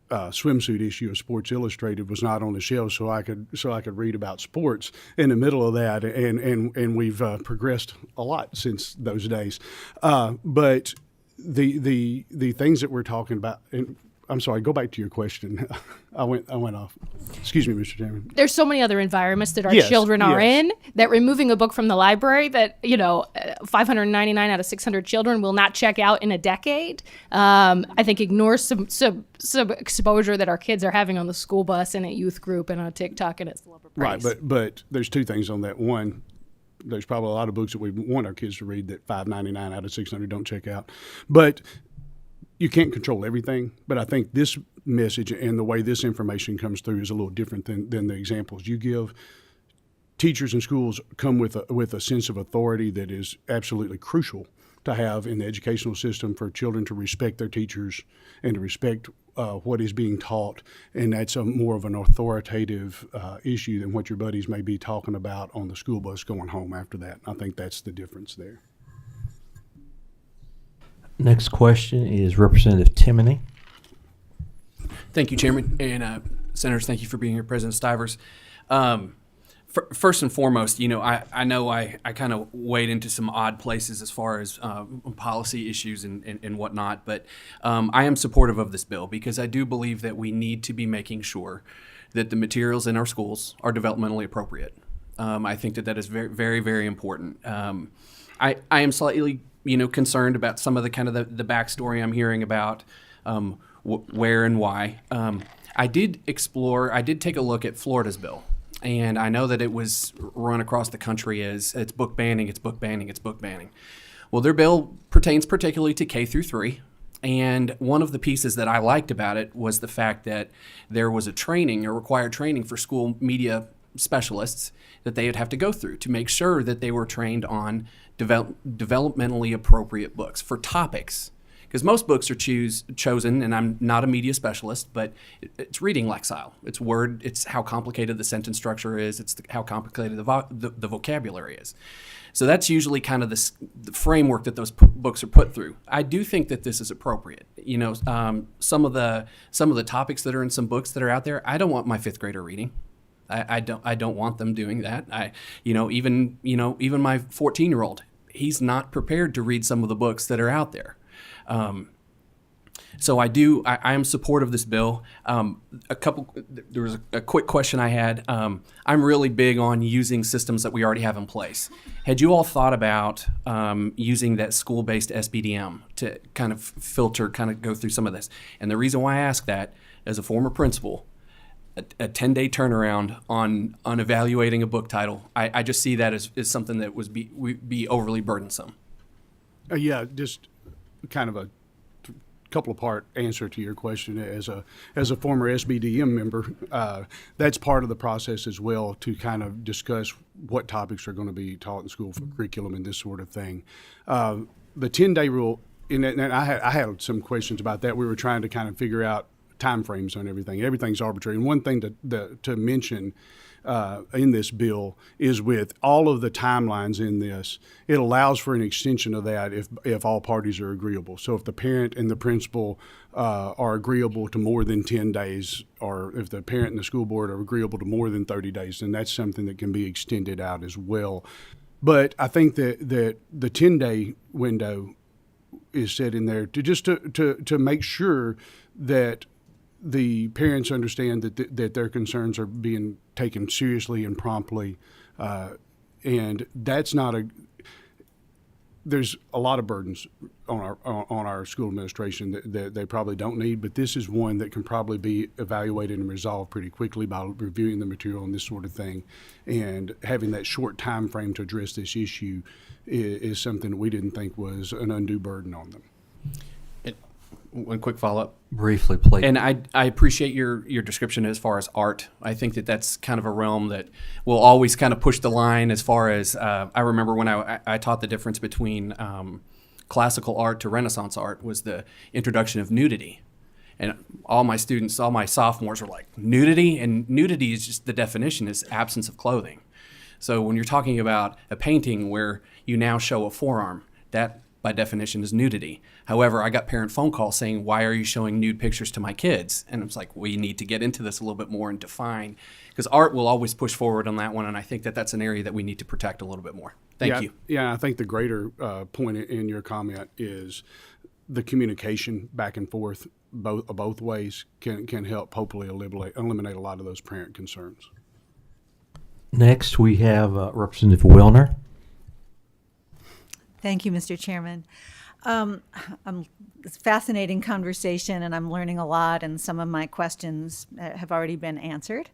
swimsuit issue of Sports Illustrated was not on the shelf, so I could read about sports in the middle of that, and we've progressed a lot since those days. But the things that we're talking about, and I'm sorry, go back to your question. I went off. Excuse me, Mr. Chairman. There's so many other environments that our Yes, children are yes. in that removing a book from the library that, 599 out of 600 children will not check out in a decade, I think ignores some exposure that our kids are having on the school bus and at youth group and on TikTok and at slumber Right, parties. but there's 2 things on that. One, there's probably a lot of books that we want our kids to read that 599 out of 600 don't check out. But you can't control everything. But I think this message and the way this information comes through is a little different than the examples you give. Teachers and schools come with a sense of authority that is absolutely crucial to have in the educational system for children to respect their teachers and to respect what is being taught, and that's more of an authoritative issue than what your buddies may be talking about on the school bus going home after that. I think that's the difference there. Next question is Representative Timoney. Thank you, Chairman. And Senators, thank you for being here, President Stivers. First and foremost, I know I kind of wade into some odd places as far as policy issues and whatnot, but I am supportive of this bill because I do believe that we need to be making sure that the materials in our schools are developmentally appropriate. I think that is very, very, very important. I am slightly, concerned about some of the kind of the backstory I'm hearing about where and why. I did take a look at Florida's bill. And I know that it was run across the country as it's book banning, it's book banning, it's book banning. Well, their bill pertains particularly to K through 3. And one of the pieces that I liked about it was the fact that there was a required training for school media specialists that they would have to go through to make sure that they were trained on developmentally appropriate books for topics. Because most books are chosen, and I'm not a media specialist, but it's reading lexile. It's how complicated the sentence structure is. It's how complicated the vocabulary is. So that's usually kind of the framework that those books are put through. I do think that this is appropriate. Some of the topics that are in some books that are out there, I don't want my 5th grader reading. I don't want them doing that. Even my 14-year-old, he's not prepared to read some of the books that are out there. So I am supportive of this bill. There was a quick question I had. I'm really big on using systems that we already have in place. Had you all thought about using that school-based SBDM to kind of go through some of this? And the reason why I ask that, as a former principal, a 10-day turnaround on evaluating a book title, I just see that as something that would be overly burdensome. Just kind of a couple of part answer to your question. As a former SBDM member, that's part of the process as well, to kind of discuss what topics are going to be taught in school for curriculum and this sort of thing. The 10-day rule, and I had some questions about that. We were trying to kind of figure out time frames on everything. Everything's arbitrary. And one thing to mention, in this bill is with all of the timelines in this, it allows for an extension of that if all parties are agreeable. So if the parent and the principal are agreeable to more than 10 days, or if the parent and the school board are agreeable to more than 30 days, then that's something that can be extended out as well. But I think that the 10-day window is set in there to make sure that the parents understand that their concerns are being taken seriously and promptly, and that's not there's a lot of burdens on our school administration that they probably don't need, but this is one that can probably be evaluated and resolved pretty quickly by reviewing the material and this sort of thing, and having that short time frame to address this issue is something that we didn't think was an undue burden on them. One quick follow-up. Briefly, please. And I appreciate your description as far as art. I think that's kind of a realm that will always kind of push the line as far as, I remember when I taught the difference between classical art to Renaissance art was the introduction of nudity. And all my students, all my sophomores were like, nudity? And nudity is just, the definition is absence of clothing. So when you're talking about a painting where you now show a forearm, that by definition is nudity. However, I got parent phone calls saying, why are you showing nude pictures to my kids? And it's like, we need to get into this a little bit more and define, because art will always push forward on that one. And I think that's an area that we need to protect a little bit more. Thank you. Yeah, I think the greater point in your comment is the communication back and forth both ways can help hopefully eliminate a lot of those parent concerns. Next, we have Representative Wilner. Thank you, Mr. Chairman. It's a fascinating conversation, and I'm learning a lot, and some of my questions have already been answered.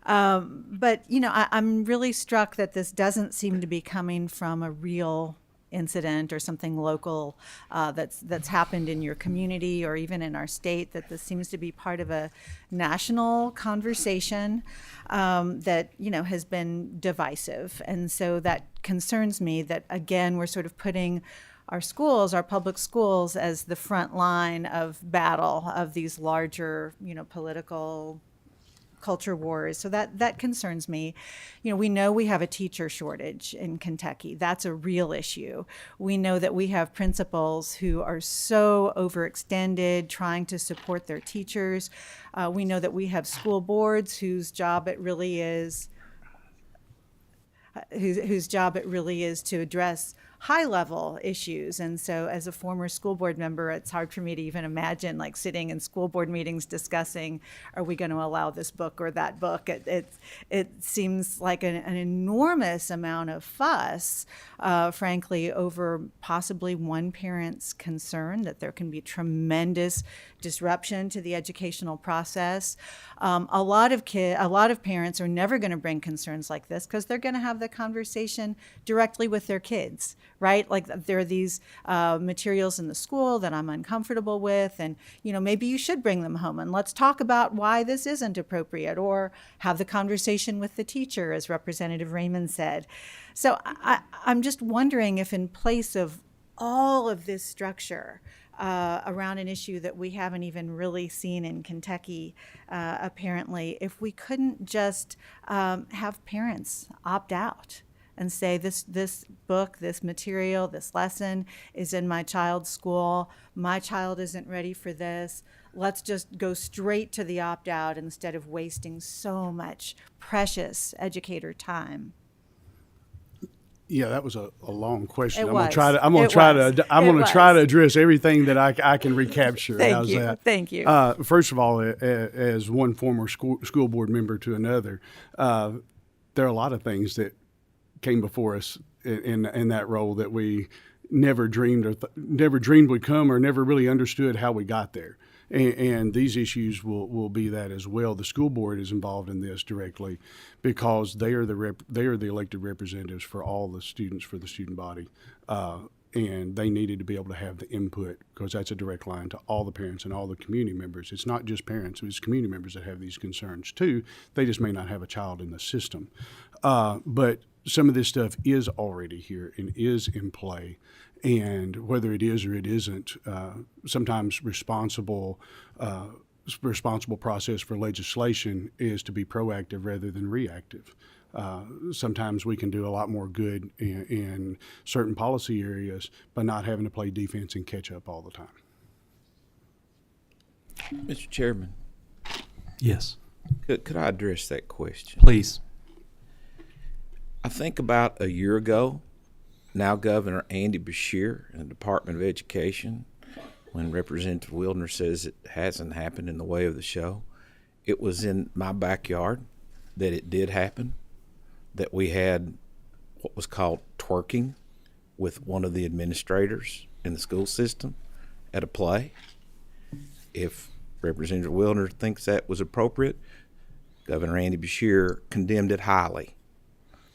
But, I'm really struck that this doesn't seem to be coming from a real incident or something local that's happened in your community or even in our state, that this seems to be part of a national conversation that has been divisive. And so that concerns me that, again, we're sort of putting our schools, our public schools, as the front line of battle of these larger political culture wars. So that concerns me. We know we have a teacher shortage in Kentucky. That's a real issue. We know that we have principals who are so overextended trying to support their teachers. We know that we have school boards whose job it really is to address high-level issues. And so as a former school board member, it's hard for me to even imagine sitting in school board meetings discussing, are we going to allow this book or that book? It seems like an enormous amount of fuss, frankly, over possibly one parent's concern that there can be tremendous disruption to the educational process. A lot of parents are never going to bring concerns like this because they're going to have the conversation directly with their kids, right? There are these materials in the school that I'm uncomfortable with, and maybe you should bring them home and let's talk about why this isn't appropriate, or have the conversation with the teacher, as Representative Raymond said. So I'm just wondering if, in place of all of this structure around an issue that we haven't even really seen in Kentucky, apparently, if we couldn't just have parents opt out and say, this book, this material, this lesson is in my child's school. My child isn't ready for this. Let's just go straight to the opt-out instead of wasting so much precious educator time. Yeah, that was a long question. It I'm was. I'm going to try to address everything that I can recapture. How's that? Thank you. First of all, as one former school board member to another, there are a lot of things that came before us in that role that we never dreamed would come, or never really understood how we got there. And these issues will be that as well. The school board is involved in this directly because they are the elected representatives for all the students, for the student body. And they needed to be able to have the input, because that's a direct line to all the parents and all the community members. It's not just parents, it's community members that have these concerns too. They just may not have a child in the system. But some of this stuff is already here and is in play. And whether it is or it isn't, sometimes responsible responsible process for legislation is to be proactive rather than reactive. Sometimes we can do a lot more good in certain policy areas by not having to play defense and catch up all the time. Mr. Chairman, Yes, could I address that question? please. I think about a year ago, now Governor Andy Beshear in the Department of Education, when Representative Wildner says it hasn't happened in the way of the show, it was in my backyard that it did happen, that we had what was called twerking with one of the administrators in the school system at a play. If Representative Wildner thinks that was appropriate, Governor Andy Beshear condemned it highly.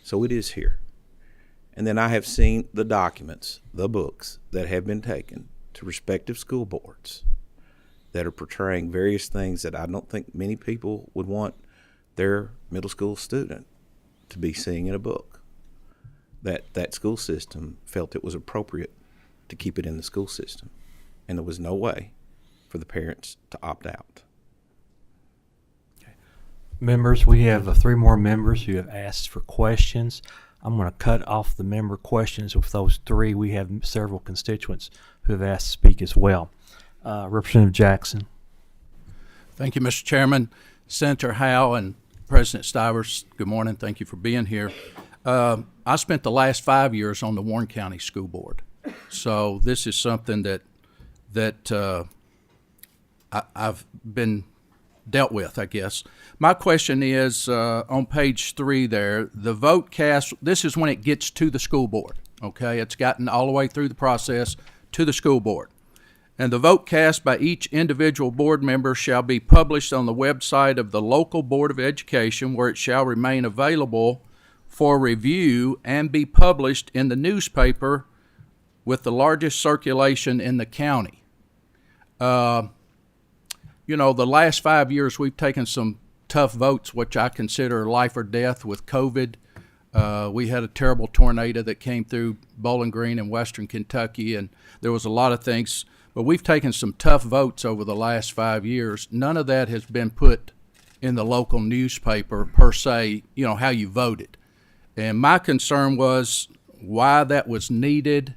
So it is here. And then I have seen the documents, the books that have been taken to respective school boards that are portraying various things that I don't think many people would want their middle school student to be seeing in a book. That school system felt it was appropriate to keep it in the school system. And there was no way for the parents to opt out. Members, we have 3 more members who have asked for questions. I'm going to cut off the member questions with those 3. We have several constituents who have asked to speak as well. Representative Jackson. Thank you, Mr. Chairman. Senator Howe and President Stivers, good morning. Thank you for being here. I spent the last 5 years on the Warren County School Board. So this is something that I've been dealt with, I guess. My question is, on page 3 there, the vote cast, this is when it gets to the school board, okay? It's gotten all the way through the process to the school board. And the vote cast by each individual board member shall be published on the website of the local Board of Education, where it shall remain available for review and be published in the newspaper with the largest circulation in the county. You know, the last 5 years we've taken some tough votes, which I consider life or death with COVID. We had a terrible tornado that came through Bowling Green in western Kentucky, and there was a lot of things. But we've taken some tough votes over the last 5 years. None of that has been put in the local newspaper per se, you know, how you voted. And my concern was why that was needed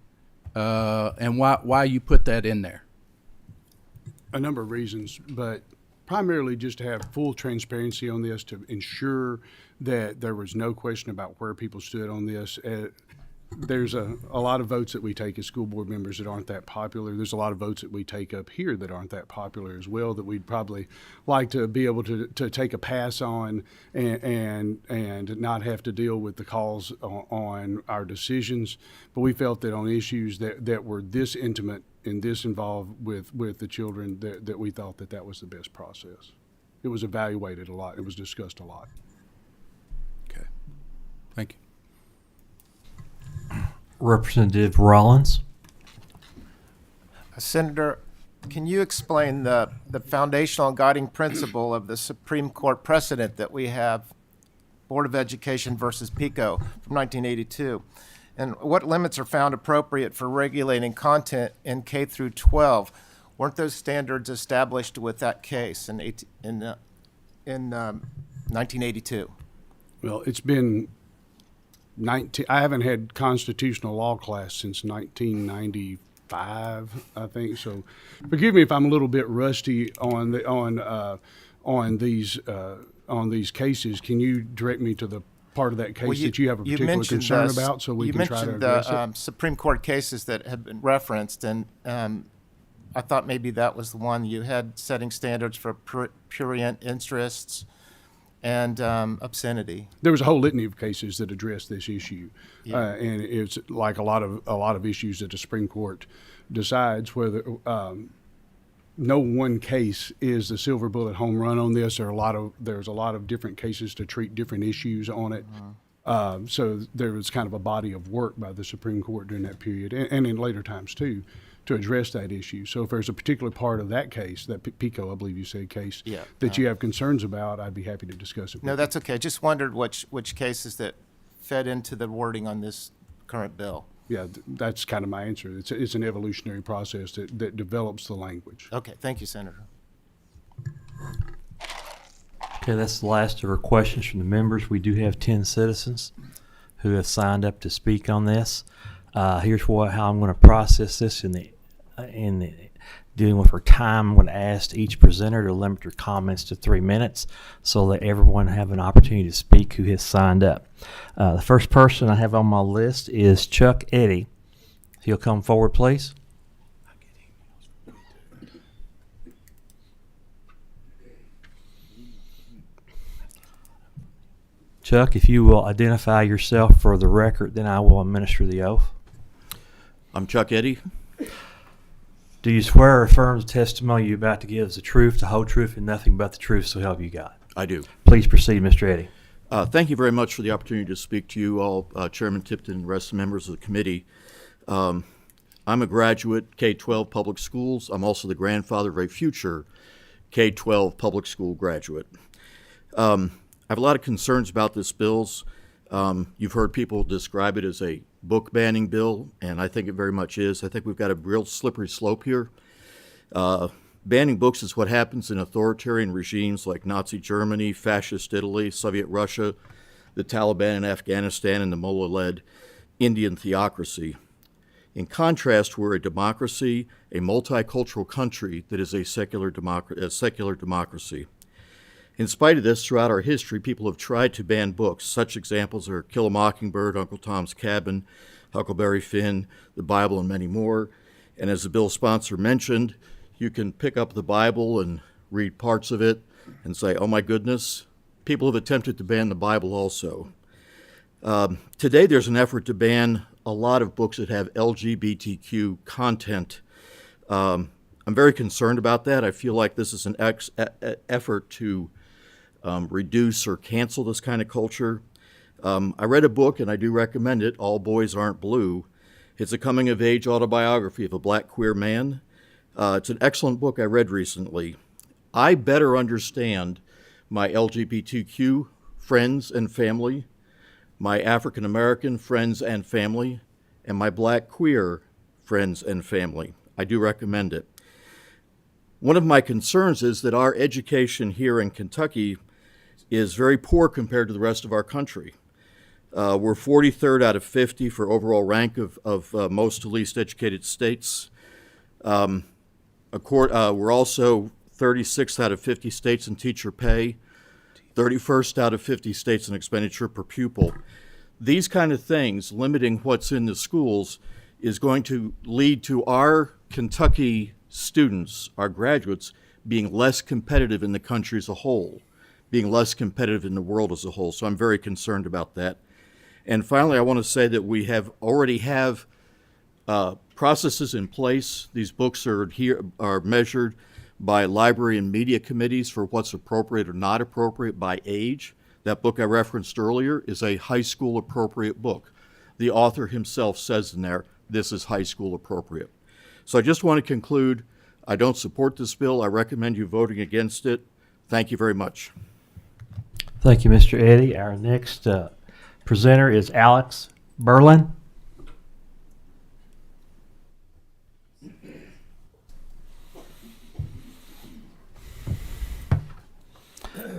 and why you put that in there. A number of reasons, but primarily just to have full transparency on this, to ensure that there was no question about where people stood on this. There's a lot of votes that we take as school board members that aren't that popular. There's a lot of votes that we take up here that aren't that popular as well, that we'd probably like to be able to take a pass on and not have to deal with the calls on our decisions. But we felt that on issues that were this intimate and this involved with the children, that we thought that was the best process. It was evaluated a lot. It was discussed a lot. Okay. Thank you. Representative Rollins. Senator, can you explain the foundational and guiding principle of the Supreme Court precedent that we have, Board of Education versus PICO from 1982? And what limits are found appropriate for regulating content in K through 12? Weren't those standards established with that case in 1982? Well, it's been I haven't had constitutional law class since 1995, I think. So, forgive me if I'm a little bit rusty on these cases. Can you direct me to the part of that case that you have a particular concern about, so we can try to address it? You mentioned the Supreme Court cases that have been referenced, and I thought maybe that was the one you had, setting standards for prurient interests and obscenity. There was a whole litany of cases that addressed this issue, and it's like a lot of issues that the Supreme Court decides whether. No one case is the silver bullet home run on this. There's a lot of different cases to treat different issues on it. So there was kind of a body of work by the Supreme Court during that period, and in later times too, to address that issue. So if there's a particular part of that case, that PICO, I believe you said case, that you have concerns about, I'd be happy to discuss it with No, that's okay. Just wondered which cases that fed into the wording on this current bill. Yeah, that's kind of my answer. It's an evolutionary process that develops the language. Okay, thank you, Senator. Okay, that's the last of our questions from the members. We do have 10 citizens who have signed up to speak on this. Here's how I'm going to process this in the dealing with our time. I'm going to ask each presenter to limit their comments to 3 minutes so that everyone have an opportunity to speak who has signed up. The first person I have on my list is Chuck Eddy. If you'll come forward, please. Chuck, if you will identify yourself for the record, then I will administer the oath. I'm Chuck Eddy. Do you swear or affirm the testimony you're about to give is the truth, the whole truth, and nothing but the truth, so help you God? I do. Please proceed, Mr. Eddy. Thank you very much for the opportunity to speak to you all, Chairman Tipton and the rest of the members of the committee. I'm a graduate, K-12 public schools. I'm also the grandfather of a future K-12 public school graduate. I have a lot of concerns about this bill. You've heard people describe it as a book banning bill, and I think it very much is. I think we've got a real slippery slope here. Banning books is what happens in authoritarian regimes like Nazi Germany, Fascist Italy, Soviet Russia, the Taliban in Afghanistan, and the Mullah-led Indian theocracy. In contrast, we're a democracy, a multicultural country that is a secular democracy. In spite of this, throughout our history, people have tried to ban books. Such examples are Kill a Mockingbird, Uncle Tom's Cabin, Huckleberry Finn, the Bible, and many more. And as the bill sponsor mentioned, you can pick up the Bible and read parts of it and say, oh my goodness, people have attempted to ban the Bible also. Today there's an effort to ban a lot of books that have LGBTQ content. I'm very concerned about that. I feel like this is an effort to reduce or cancel this kind of culture. I read a book, and I do recommend it, All Boys Aren't Blue. It's a coming-of-age autobiography of a black queer man. It's an excellent book I read recently. I better understand my LGBTQ friends and family, my African-American friends and family, and my black queer friends and family. I do recommend it. One of my concerns is that our education here in Kentucky is very poor compared to the rest of our country. We're 43rd out of 50 for overall rank of most to least educated states. We're also 36th out of 50 states in teacher pay, 31st out of 50 states in expenditure per pupil. These kind of things, limiting what's in the schools, is going to lead to our Kentucky students, our graduates, being less competitive in the country as a whole, being less competitive in the world as a whole. So I'm very concerned about that. And finally, I want to say that we already have processes in place. These books are measured by library and media committees for what's appropriate or not appropriate by age. That book I referenced earlier is a high school appropriate book. The author himself says in there, this is high school appropriate. So I just want to conclude, I don't support this bill. I recommend you voting against it. Thank you very much. Thank you, Mr. Eddy. Our next presenter is Alex Berlin.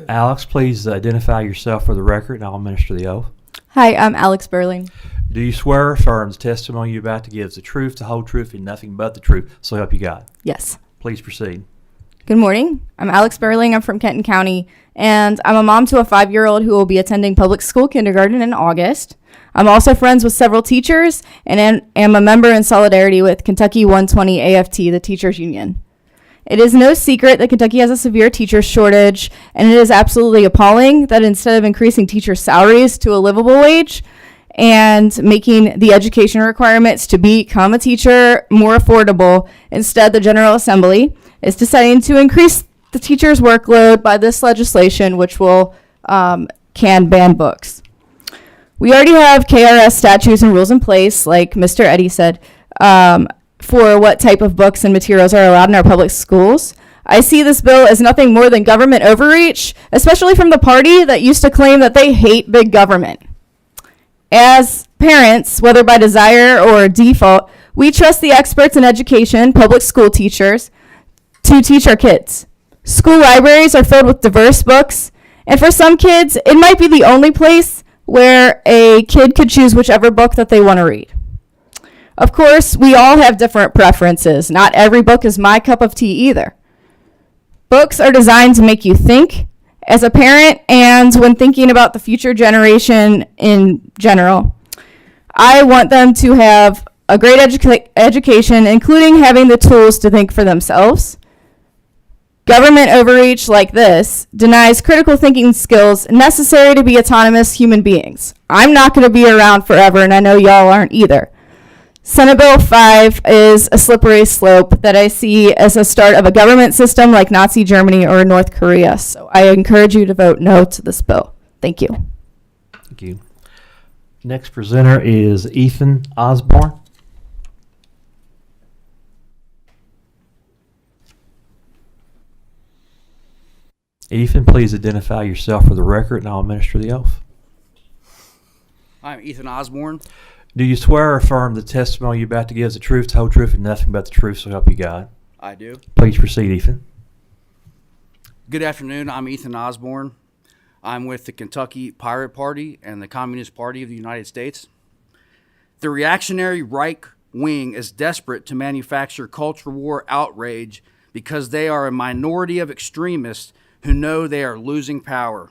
Alex, please identify yourself for the record, and I'll administer the oath. Hi, I'm Alex Berling. Do you swear or affirm the testimony you're about to give is the truth, the whole truth, and nothing but the truth, so help you God? Yes. Please proceed. Good morning. I'm Alex Berling. I'm from Kenton County, and I'm a mom to a 5-year-old who will be attending public school kindergarten in August. I'm also friends with several teachers and am a member in solidarity with Kentucky 120 AFT, the teachers union. It is no secret that Kentucky has a severe teacher shortage, and it is absolutely appalling that instead of increasing teacher salaries to a livable wage and making the education requirements to become a teacher more affordable, instead the General Assembly is deciding to increase the teacher's workload by this legislation, which will can ban books. We already have KRS statutes and rules in place, like Mr. Eddy said, for what type of books and materials are allowed in our public schools. I see this bill as nothing more than government overreach, especially from the party that used to claim that they hate big government. As parents, whether by desire or default, we trust the experts in education, public school teachers, to teach our kids. School libraries are filled with diverse books, and for some kids, it might be the only place where a kid could choose whichever book that they want to read. Of course, we all have different preferences. Not every book is my cup of tea either. Books are designed to make you think as a parent and when thinking about the future generation in general. I want them to have a great education, including having the tools to think for themselves. Government overreach like this denies critical thinking skills necessary to be autonomous human beings. I'm not going to be around forever, and I know y'all aren't either. Senate Bill 5 is a slippery slope that I see as a start of a government system like Nazi Germany or North Korea. So I encourage you to vote no to this bill. Thank you. Thank you. Next presenter is Ethan Osborne. Ethan, please identify yourself for the record and I'll administer the oath. I'm Ethan Osborne. Do you swear or affirm the testimony you're about to give is the truth, the whole truth, and nothing but the truth, so help you God? I do. Please proceed, Ethan. Good afternoon. I'm Ethan Osborne. I'm with the Kentucky Pirate Party and the Communist Party of the United States. The reactionary right wing is desperate to manufacture culture war outrage because they are a minority of extremists who know they are losing power.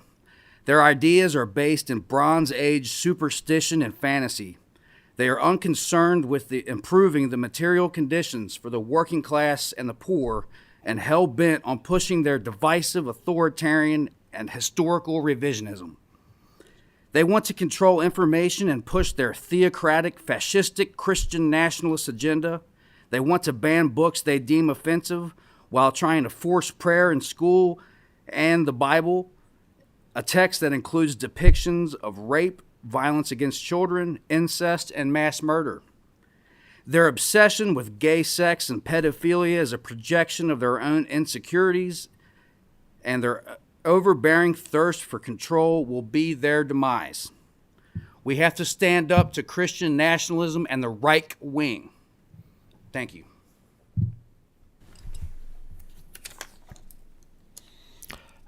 Their ideas are based in Bronze Age superstition and fantasy. They are unconcerned with improving the material conditions for the working class and the poor, and hell-bent on pushing their divisive, authoritarian, and historical revisionism. They want to control information and push their theocratic, fascistic, Christian nationalist agenda. They want to ban books they deem offensive while trying to force prayer in school and the Bible, a text that includes depictions of rape, violence against children, incest, and mass murder. Their obsession with gay sex and pedophilia is a projection of their own insecurities, and their overbearing thirst for control will be their demise. We have to stand up to Christian nationalism and the right wing. Thank you.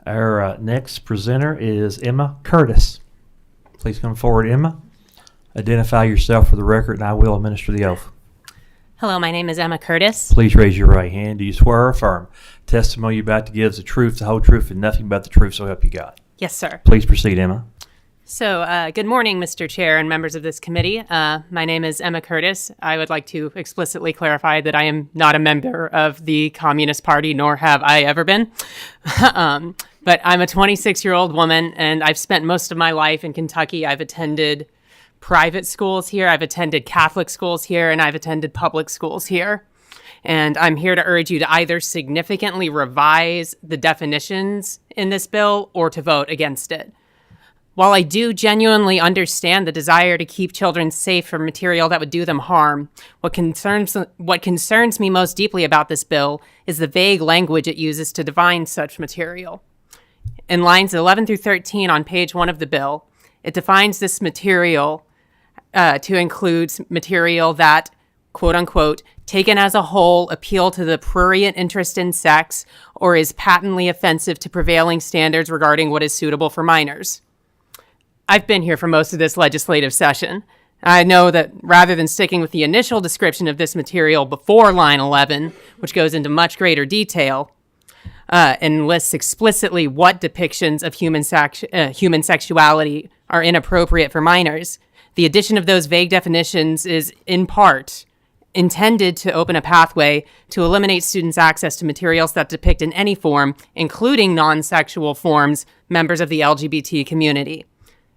Our next presenter is Emma Curtis. Please come forward, Emma. Identify yourself for the record, and I will administer the oath. Hello, my name is Emma Curtis. Please raise your right hand. Do you swear or affirm testimony you're about to give is the truth, the whole truth, and nothing but the truth, so help you God? Yes, sir. Please proceed, Emma. So, good morning, Mr. Chair and members of this committee. My name is Emma Curtis. I would like to explicitly clarify that I am not a member of the Communist Party, nor have I ever been. But I'm a 26-year-old woman, and I've spent most of my life in Kentucky. I've attended private schools here, I've attended Catholic schools here, and I've attended public schools here. And I'm here to urge you to either significantly revise the definitions in this bill or to vote against it. While I do genuinely understand the desire to keep children safe from material that would do them harm, what concerns me most deeply about this bill is the vague language it uses to define such material. In lines 11 through 13 on page 1 of the bill, it defines this material to include material that, quote unquote, taken as a whole, appeal to the prurient interest in sex or is patently offensive to prevailing standards regarding what is suitable for minors. I've been here for most of this legislative session. I know that rather than sticking with the initial description of this material before line 11, which goes into much greater detail, and lists explicitly what depictions of human sexuality are inappropriate for minors, the addition of those vague definitions is, in part, intended to open a pathway to eliminate students' access to materials that depict in any form, including non-sexual forms, members of the LGBT community.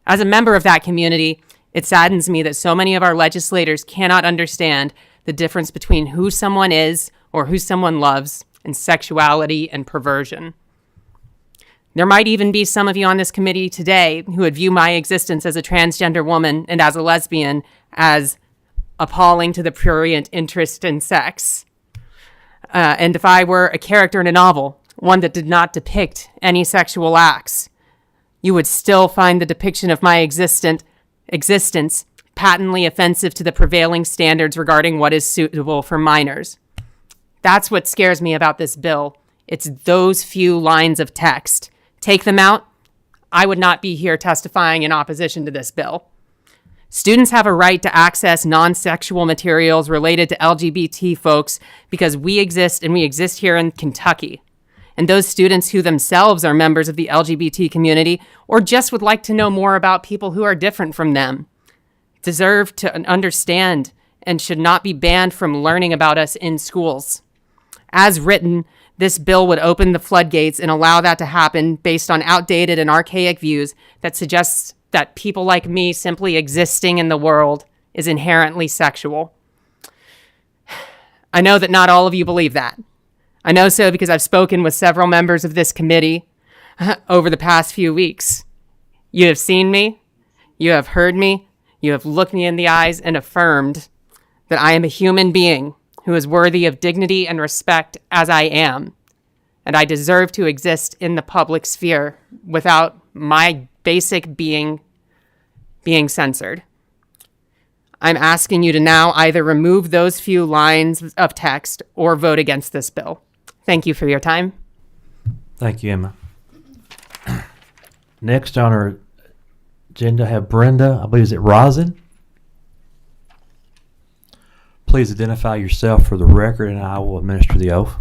As a member of that community, it saddens me that so many of our legislators cannot understand the difference between who someone is or who someone loves and sexuality and perversion. There might even be some of you on this committee today who would view my existence as a transgender woman and as a lesbian as appalling to the prurient interest in sex. And if I were a character in a novel, one that did not depict any sexual acts, you would still find the depiction of my existence patently offensive to the prevailing standards regarding what is suitable for minors. That's what scares me about this bill. It's those few lines of text. Take them out, I would not be here testifying in opposition to this bill. Students have a right to access non-sexual materials related to LGBT folks because we exist here in Kentucky. And those students who themselves are members of the LGBT community or just would like to know more about people who are different from them deserve to understand and should not be banned from learning about us in schools. As written, this bill would open the floodgates and allow that to happen based on outdated and archaic views that suggests that people like me simply existing in the world is inherently sexual. I know that not all of you believe that. I know so because I've spoken with several members of this committee over the past few weeks. You have seen me, you have heard me, you have looked me in the eyes and affirmed that I am a human being who is worthy of dignity and respect as I am, and I deserve to exist in the public sphere without my basic being censored. I'm asking you to now either remove those few lines of text or vote against this bill. Thank you for your time. Thank you, Emma. Next on our agenda, I have Brenda, I believe, is it Rosin? Please identify yourself for the record, and I will administer the oath.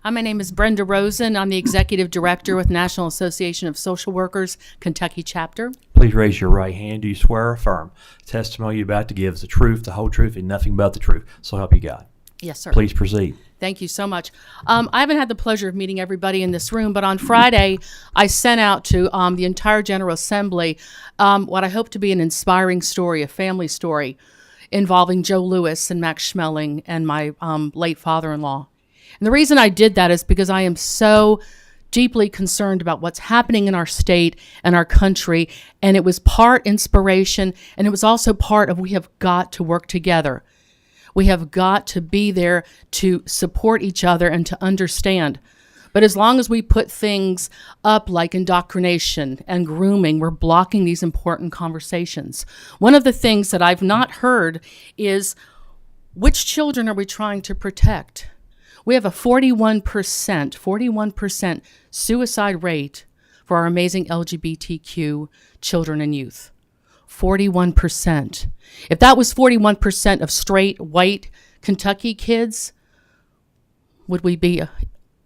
Hi, my name is Brenda Rosen. I'm the Executive Director with National Association of Social Workers, Kentucky Chapter. Please raise your right hand. Do you swear or affirm testimony you're about to give is the truth, the whole truth, and nothing but the truth? So help you God. Yes, sir. Please proceed. Thank you so much. I haven't had the pleasure of meeting everybody in this room, but on Friday, I sent out to the entire General Assembly what I hope to be an inspiring story, a family story involving Joe Lewis and Max Schmeling and my late father-in-law. And the reason I did that is because I am so deeply concerned about what's happening in our state and our country, and it was part inspiration, and it was also part of we have got to work together. We have got to be there to support each other and to understand. But as long as we put things up like indoctrination and grooming, we're blocking these important conversations. One of the things that I've not heard is, which children are we trying to protect? We have a 41% suicide rate for our amazing LGBTQ children and youth. 41%. If that was 41% of straight, white Kentucky kids, would we be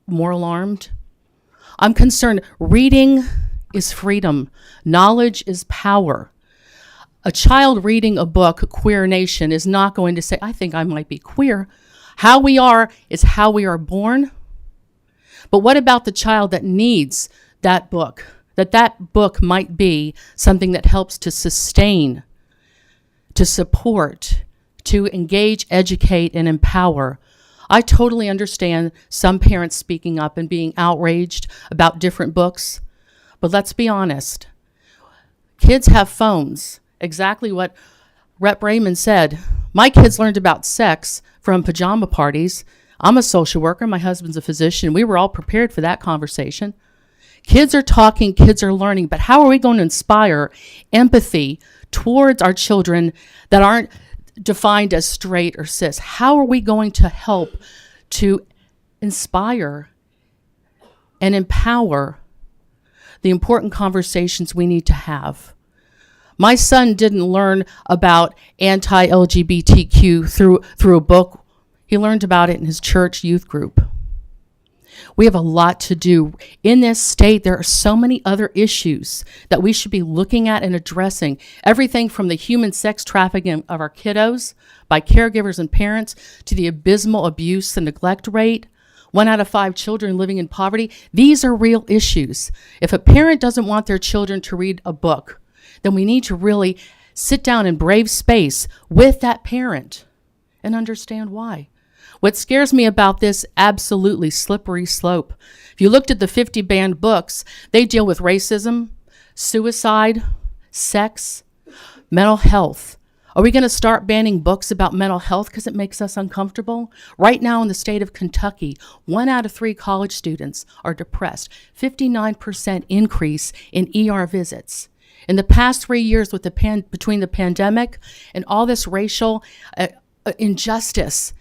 more alarmed? I'm concerned. Reading is freedom. Knowledge is power. A child reading a book, Queer Nation, is not going to say, I think I might be queer. How we are is how we are born. But what about the child that needs that book? That book might be something that helps to sustain, to support, to engage, educate, and empower. I totally understand some parents speaking up and being outraged about different books, but let's be honest. Kids have phones. Exactly what Rep. Raymond said. My kids learned about sex from pajama parties. I'm a social worker. My husband's a physician. We were all prepared for that conversation. Kids are talking, kids are learning, but how are we going to inspire empathy towards our children that aren't defined as straight or cis? How are we going to help to inspire and empower the important conversations we need to have? My son didn't learn about anti-LGBTQ through a book. He learned about it in his church youth group. We have a lot to do. In this state, there are so many other issues that we should be looking at and addressing. Everything from the human sex trafficking of our kiddos by caregivers and parents to the abysmal abuse and neglect rate. 1 out of 5 children living in poverty. These are real issues. If a parent doesn't want their children to read a book, then we need to really sit down and brave space with that parent and understand why. What scares me about this absolutely slippery slope. If you looked at the 50 banned books, they deal with racism, suicide, sex, mental health. Are we going to start banning books about mental health because it makes us uncomfortable? Right now in the state of Kentucky, 1 out of 3 college students are depressed. 59% increase in ER visits. In the past 3 years with between the pandemic and all this racial injustice,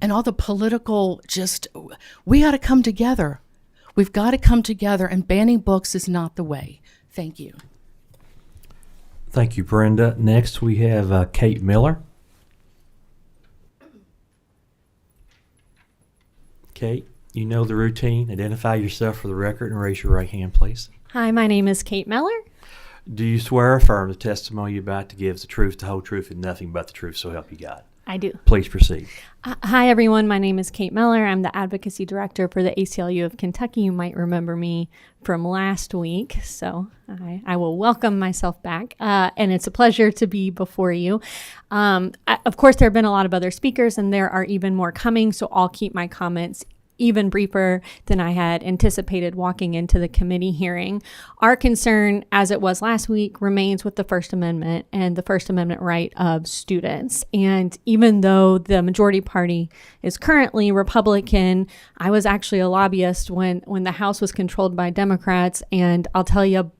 and all the political we got to come together. We've got to come together, and banning books is not the way. Thank you. Thank you, Brenda. Next, we have Kate Miller. Kate, you know the routine. Identify yourself for the record and raise your right hand, please. Hi, my name is Kate Miller. Do you swear or affirm the testimony you're about to give is the truth, the whole truth, and nothing but the truth, so help you God? I do. Please proceed. Hi, everyone. My name is Kate Miller. I'm the Advocacy Director for the ACLU of Kentucky. You might remember me from last week, so I will welcome myself back. And it's a pleasure to be before you. Of course, there have been a lot of other speakers, and there are even more coming, so I'll keep my comments even briefer than I had anticipated walking into the committee hearing. Our concern, as it was last week, remains with the First Amendment and the First Amendment right of students. And even though the majority party is currently Republican, I was actually a lobbyist when the House was controlled by Democrats, and I'll tell you,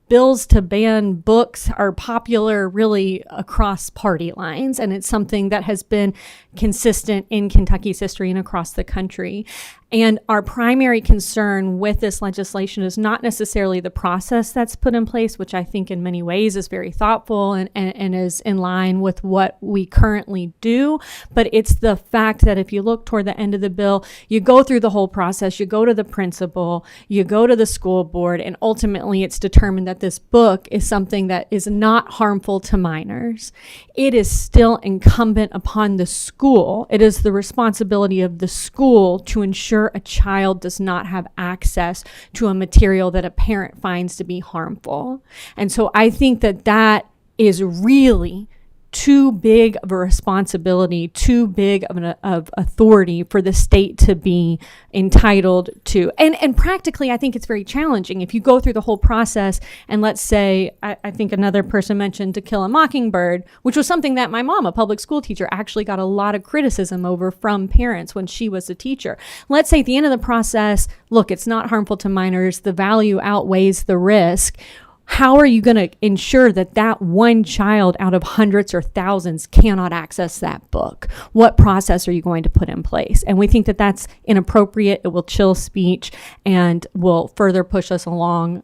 bills to ban books are popular really across party lines, and it's something that has been consistent in Kentucky's history and across the country. And our primary concern with this legislation is not necessarily the process that's put in place, which I think in many ways is very thoughtful and is in line with what we currently do. But it's the fact that if you look toward the end of the bill, you go through the whole process, you go to the principal, you go to the school board, and ultimately it's determined that this book is something that is not harmful to minors. It is still incumbent upon the school. It is the responsibility of the school to ensure a child does not have access to a material that a parent finds to be harmful. And so I think that is really too big of a responsibility, too big of an authority for the state to be entitled to. And practically, I think it's very challenging. If you go through the whole process and let's say, I think another person mentioned To Kill a Mockingbird, which was something that my mom, a public school teacher, actually got a lot of criticism over from parents when she was a teacher. Let's say at the end of the process, look, it's not harmful to minors. The value outweighs the risk. How are you going to ensure that one child out of hundreds or thousands cannot access that book? What process are you going to put in place? And we think that that's inappropriate. It will chill speech and will further push us along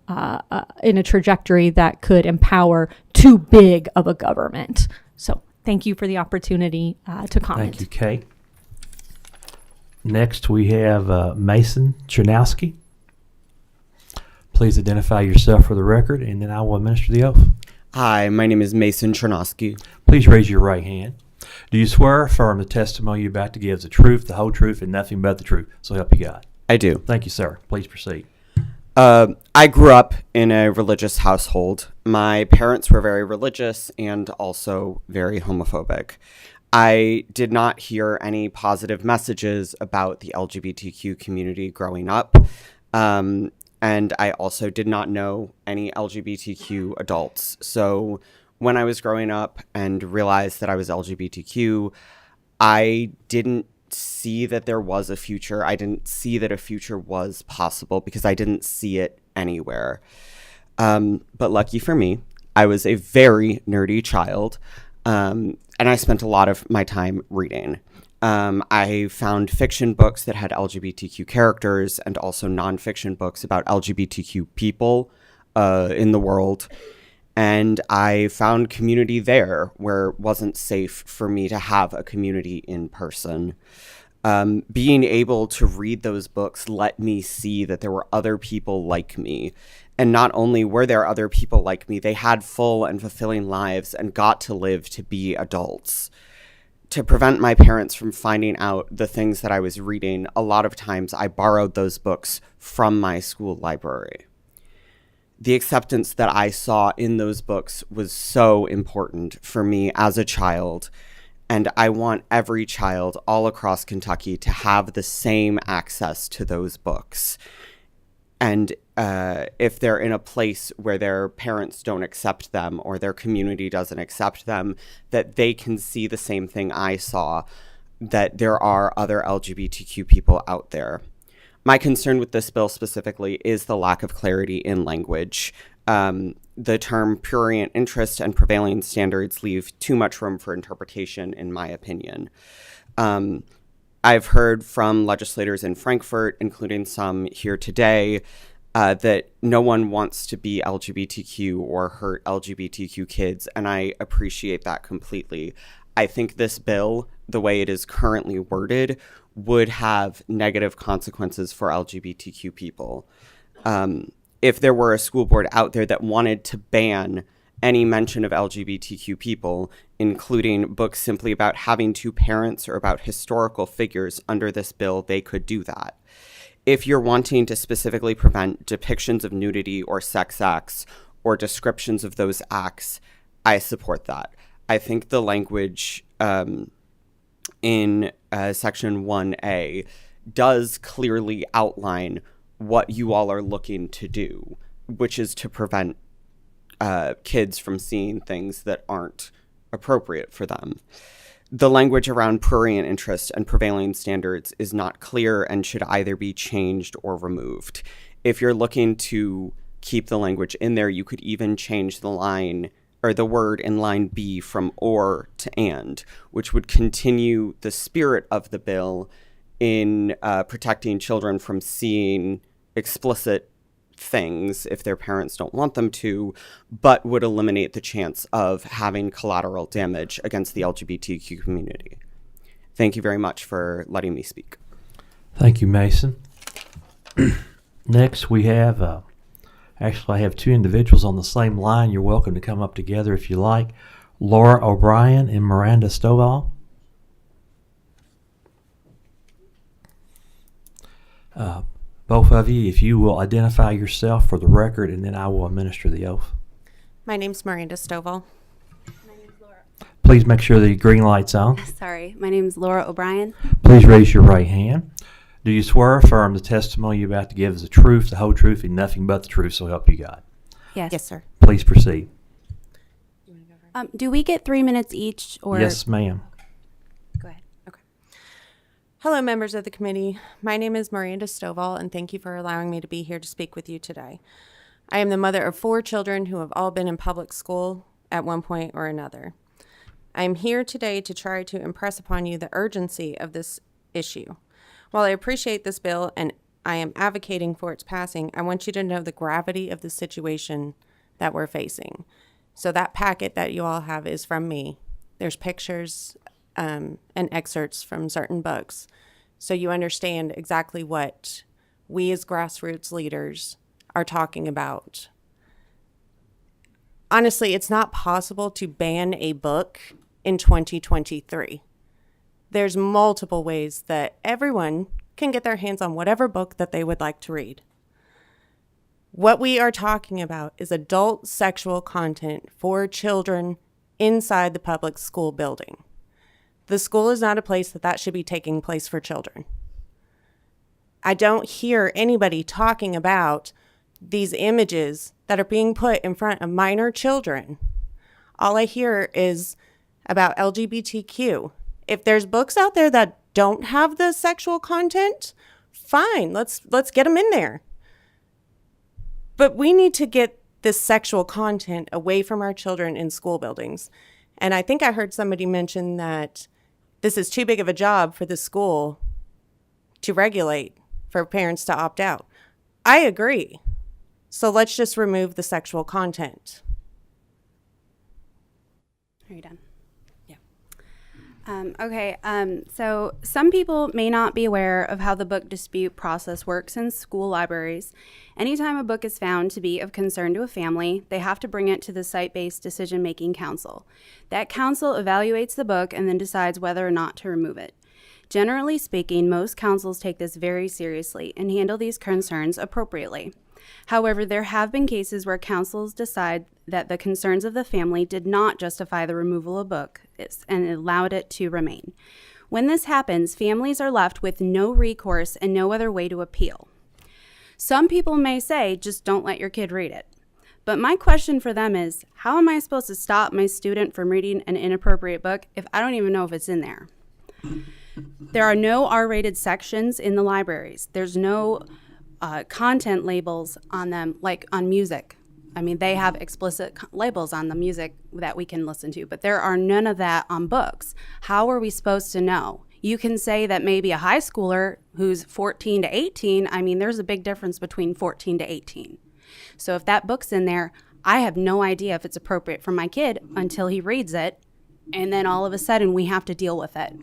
in a trajectory that could empower too big of a government. So thank you for the opportunity to comment. Thank you, Kate. Next, we have Mason Chernowski. Please identify yourself for the record, and then I will administer the oath. Hi, my name is Mason Chernowski. Please raise your right hand. Do you swear or affirm the testimony you're about to give is the truth, the whole truth, and nothing but the truth? So help you God. I do. Thank you, sir. Please proceed. I grew up in a religious household. My parents were very religious and also very homophobic. I did not hear any positive messages about the LGBTQ community growing up. And I also did not know any LGBTQ adults. So when I was growing up and realized that I was LGBTQ, I didn't see that there was a future. I didn't see that a future was possible because I didn't see it anywhere. But lucky for me, I was a very nerdy child, and I spent a lot of my time reading. I found fiction books that had LGBTQ characters and also nonfiction books about LGBTQ people in the world. And I found community there where it wasn't safe for me to have a community in person. Being able to read those books let me see that there were other people like me. And not only were there other people like me, they had full and fulfilling lives and got to live to be adults. To prevent my parents from finding out the things that I was reading, a lot of times I borrowed those books from my school library. The acceptance that I saw in those books was so important for me as a child, and I want every child all across Kentucky to have the same access to those books. And if they're in a place where their parents don't accept them or their community doesn't accept them, that they can see the same thing I saw, that there are other LGBTQ people out there. My concern with this bill specifically is the lack of clarity in language. The term prurient interest and prevailing standards leave too much room for interpretation, in my opinion. I've heard from legislators in Frankfurt, including some here today, that no one wants to be LGBTQ or hurt LGBTQ kids, and I appreciate that completely. I think this bill, the way it is currently worded, would have negative consequences for LGBTQ people. If there were a school board out there that wanted to ban any mention of LGBTQ people, including books simply about having two parents or about historical figures under this bill, they could do that. If you're wanting to specifically prevent depictions of nudity or sex acts or descriptions of those acts, I support that. I think the language in Section 1A does clearly outline what you all are looking to do, which is to prevent kids from seeing things that aren't appropriate for them. The language around prurient interest and prevailing standards is not clear and should either be changed or removed. If you're looking to keep the language in there, you could even change the line or the word in line B from or to and, which would continue the spirit of the bill in protecting children from seeing explicit things if their parents don't want them to, but would eliminate the chance of having collateral damage against the LGBTQ community. Thank you very much for letting me speak. Thank you, Mason. Next, we have, actually I have two individuals on the same line. You're welcome to come up together if you like. Laura O'Brien and Miranda Stovall. Both of you, if you will identify yourself for the record, and then I will administer the oath. My name's Miranda Stovall. Please make sure the green light's on. Sorry, my name's Laura O'Brien. Please raise your right hand. Do you swear or affirm the testimony you're about to give is the truth, the whole truth, and nothing but the truth, so help you God? Yes. Yes, sir. Please proceed. Do we get 3 minutes each, or? Yes, ma'am. Go ahead. Okay. Hello, members of the committee. My name is Miranda Stovall, and thank you for allowing me to be here to speak with you today. I am the mother of 4 children who have all been in public school at one point or another. I am here today to try to impress upon you the urgency of this issue. While I appreciate this bill and I am advocating for its passing, I want you to know the gravity of the situation that we're facing. So that packet that you all have is from me. There's pictures and excerpts from certain books. So you understand exactly what we as grassroots leaders are talking about. Honestly, it's not possible to ban a book in 2023. There's multiple ways that everyone can get their hands on whatever book that they would like to read. What we are talking about is adult sexual content for children inside the public school building. The school is not a place that should be taking place for children. I don't hear anybody talking about these images that are being put in front of minor children. All I hear is about LGBTQ. If there's books out there that don't have the sexual content, fine, let's get them in there. But we need to get this sexual content away from our children in school buildings. And I think I heard somebody mention that this is too big of a job for the school to regulate, for parents to opt out. I agree. So let's just remove the sexual content. Are you done? So some people may not be aware of how the book dispute process works in school libraries. Anytime a book is found to be of concern to a family, they have to bring it to the site-based decision-making council. That council evaluates the book and then decides whether or not to remove it. Generally speaking, most councils take this very seriously and handle these concerns appropriately. However, there have been cases where councils decide that the concerns of the family did not justify the removal of a book and allowed it to remain. When this happens, families are left with no recourse and no other way to appeal. Some people may say, just don't let your kid read it. But my question for them is, how am I supposed to stop my student from reading an inappropriate book if I don't even know if it's in there? There are no R-rated sections in the libraries. There's no content labels on them, like on music. I mean, they have explicit labels on the music that we can listen to, but there are none of that on books. How are we supposed to know? You can say that maybe a high schooler who's 14 to 18, I mean, there's a big difference between 14 to 18. So if that book's in there, I have no idea if it's appropriate for my kid until he reads it, and then all of a sudden we have to deal with it.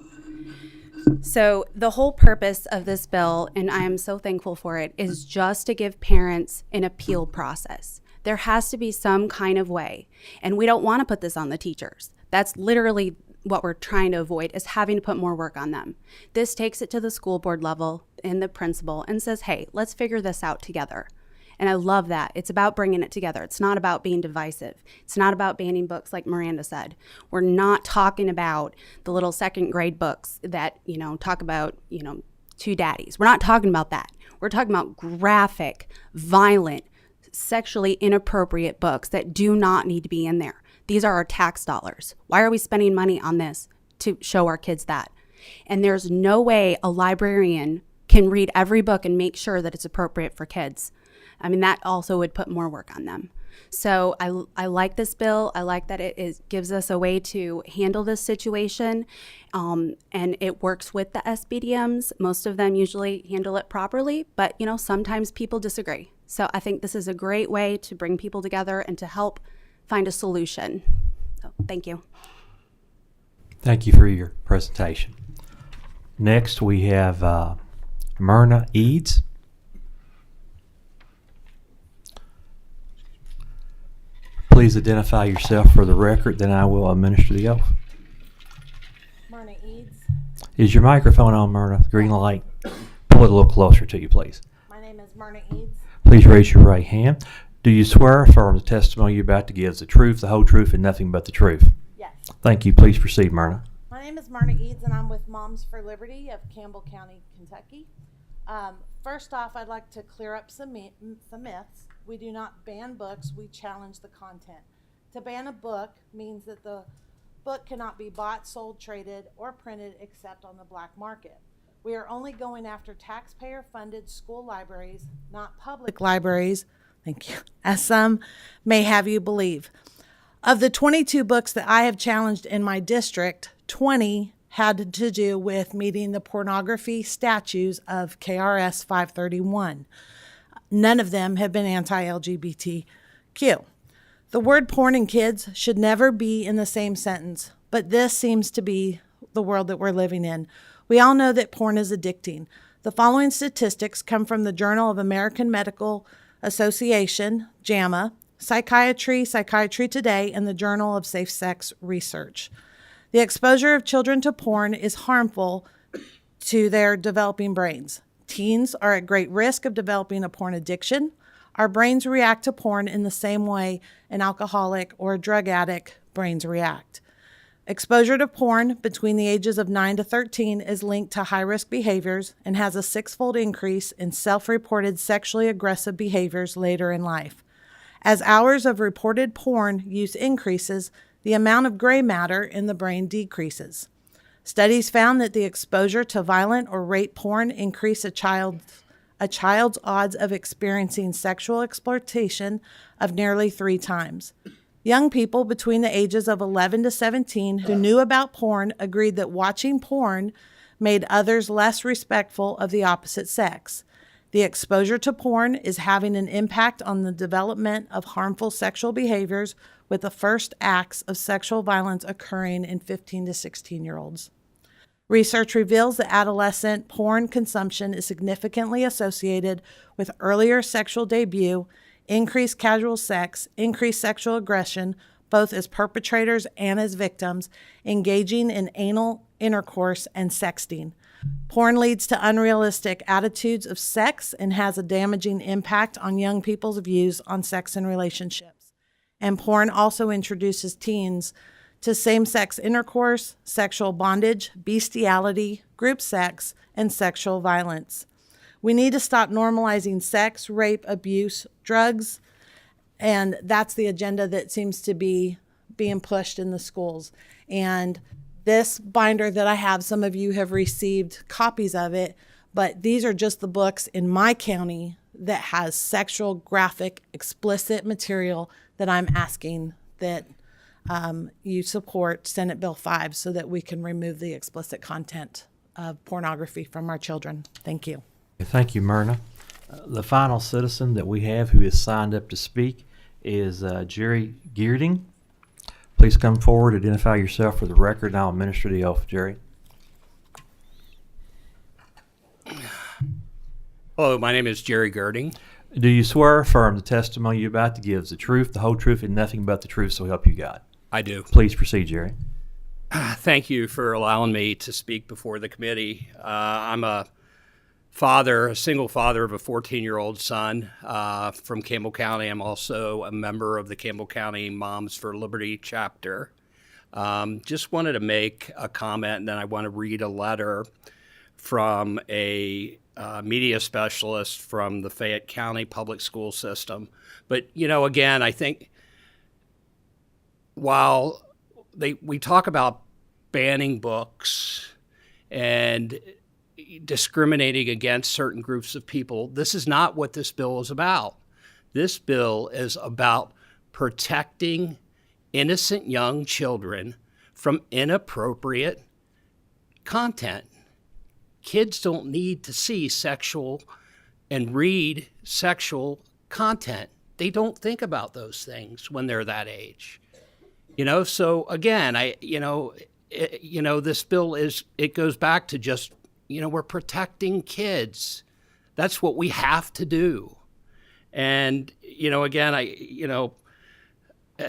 So the whole purpose of this bill, and I am so thankful for it, is just to give parents an appeal process. There has to be some kind of way, and we don't want to put this on the teachers. That's literally what we're trying to avoid, is having to put more work on them. This takes it to the school board level and the principal and says, hey, let's figure this out together. And I love that. It's about bringing it together. It's not about being divisive. It's not about banning books like Miranda said. We're not talking about the little second grade books that, talk about, two daddies. We're not talking about that. We're talking about graphic, violent, sexually inappropriate books that do not need to be in there. These are our tax dollars. Why are we spending money on this to show our kids that? And there's no way a librarian can read every book and make sure that it's appropriate for kids. I mean, that also would put more work on them. So I like this bill. I like that it gives us a way to handle this situation, and it works with the SBDMs. Most of them usually handle it properly, but sometimes people disagree. So I think this is a great way to bring people together and to help find a solution. So thank you. Thank you for your presentation. Next, we have Myrna Eads. Please identify yourself for the record, then I will administer the oath. Myrna Eads. Is your microphone on, Myrna? Green light. Pull it a little closer to you, please. My name is Myrna Eads. Please raise your right hand. Do you swear or affirm the testimony you're about to give is the truth, the whole truth, and nothing but the truth? Yes. Thank you. Please proceed, Myrna. My name is Myrna Eads, and I'm with Moms for Liberty of Campbell County, Kentucky. First off, I'd like to clear up some myths. We do not ban books, we challenge the content. To ban a book means that the book cannot be bought, sold, traded, or printed except on the black market. We are only going after taxpayer-funded school libraries, not public libraries, thank you, as some may have you believe. Of the 22 books that I have challenged in my district, 20 had to do with meeting the pornography statutes of KRS 531. None of them have been anti-LGBTQ. The word porn and kids should never be in the same sentence, but this seems to be the world that we're living in. We all know that porn is addicting. The following statistics come from the Journal of American Medical Association, JAMA, Psychiatry, Psychiatry Today, and the Journal of Safe Sex Research. The exposure of children to porn is harmful to their developing brains. Teens are at great risk of developing a porn addiction. Our brains react to porn in the same way an alcoholic or a drug addict brains react. Exposure to porn between the ages of 9 to 13 is linked to high-risk behaviors and has a 6-fold increase in self-reported sexually aggressive behaviors later in life. As hours of reported porn use increases, the amount of gray matter in the brain decreases. Studies found that the exposure to violent or rape porn increase a child's odds of experiencing sexual exploitation of nearly 3 times. Young people between the ages of 11 to 17 who knew about porn agreed that watching porn made others less respectful of the opposite sex. The exposure to porn is having an impact on the development of harmful sexual behaviors, with the first acts of sexual violence occurring in 15 to 16-year-olds. Research reveals that adolescent porn consumption is significantly associated with earlier sexual debut, increased casual sex, increased sexual aggression, both as perpetrators and as victims, engaging in anal intercourse and sexting. Porn leads to unrealistic attitudes of sex and has a damaging impact on young people's views on sex and relationships. And porn also introduces teens to same-sex intercourse, sexual bondage, bestiality, group sex, and sexual violence. We need to stop normalizing sex, rape, abuse, drugs, and that's the agenda that seems to be being pushed in the schools. And this binder that I have, some of you have received copies of it, but these are just the books in my county that has sexual, graphic, explicit material that I'm asking that you support Senate Bill 5 so that we can remove the explicit content of pornography from our children. Thank you. Thank you, Myrna. The final citizen that we have who is signed up to speak is Jerry Geerding. Please come forward, identify yourself for the record, and I'll administer the oath. Jerry. Hello, my name is Jerry Girding. Do you swear or affirm the testimony you're about to give is the truth, the whole truth, and nothing but the truth, so help you God? I do. Please proceed, Jerry. Thank you for allowing me to speak before the committee. I'm a father, a single father of a 14-year-old son from Campbell County. I'm also a member of the Campbell County Moms for Liberty chapter. Just wanted to make a comment, and then I want to read a letter from a media specialist from the Fayette County Public School System. But, you know, again, I think while we talk about banning books and discriminating against certain groups of people, this is not what this bill is about. This bill is about protecting innocent young children from inappropriate content. Kids don't need to see sexual and read sexual content. They don't think about those things when they're that age. You know, so again, this bill it goes back to just, we're protecting kids. That's what we have to do. And, again, I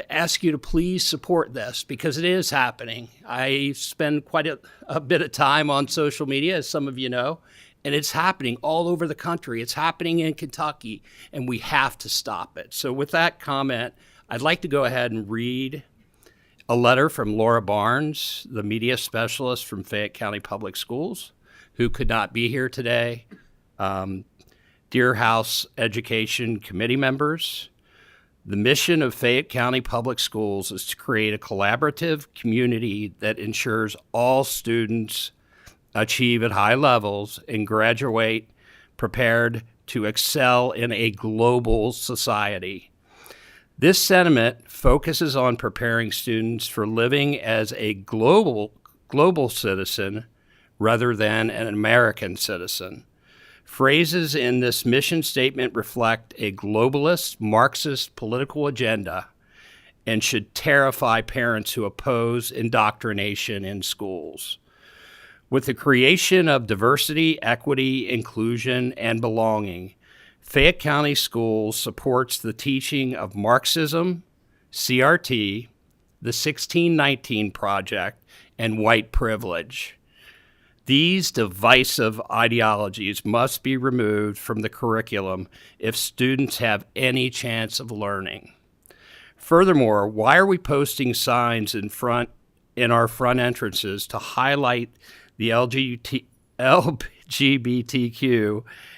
ask you to please support this because it is happening. I spend quite a bit of time on social media, as some of you know, and it's happening all over the country. It's happening in Kentucky, and we have to stop it. So with that comment, I'd like to go ahead and read a letter from Laura Barnes, the media specialist from Fayette County Public Schools, who could not be here today. Dear House Education Committee members, the mission of Fayette County Public Schools is to create a collaborative community that ensures all students achieve at high levels and graduate prepared to excel in a global society. This sentiment focuses on preparing students for living as a global citizen rather than an American citizen. Phrases in this mission statement reflect a globalist, Marxist political agenda and should terrify parents who oppose indoctrination in schools. With the creation of diversity, equity, inclusion, and belonging, Fayette County Schools supports the teaching of Marxism, CRT, the 1619 Project, and white privilege. These divisive ideologies must be removed from the curriculum if students have any chance of learning. Furthermore, why are we posting signs in our front entrances to highlight the LGBTQ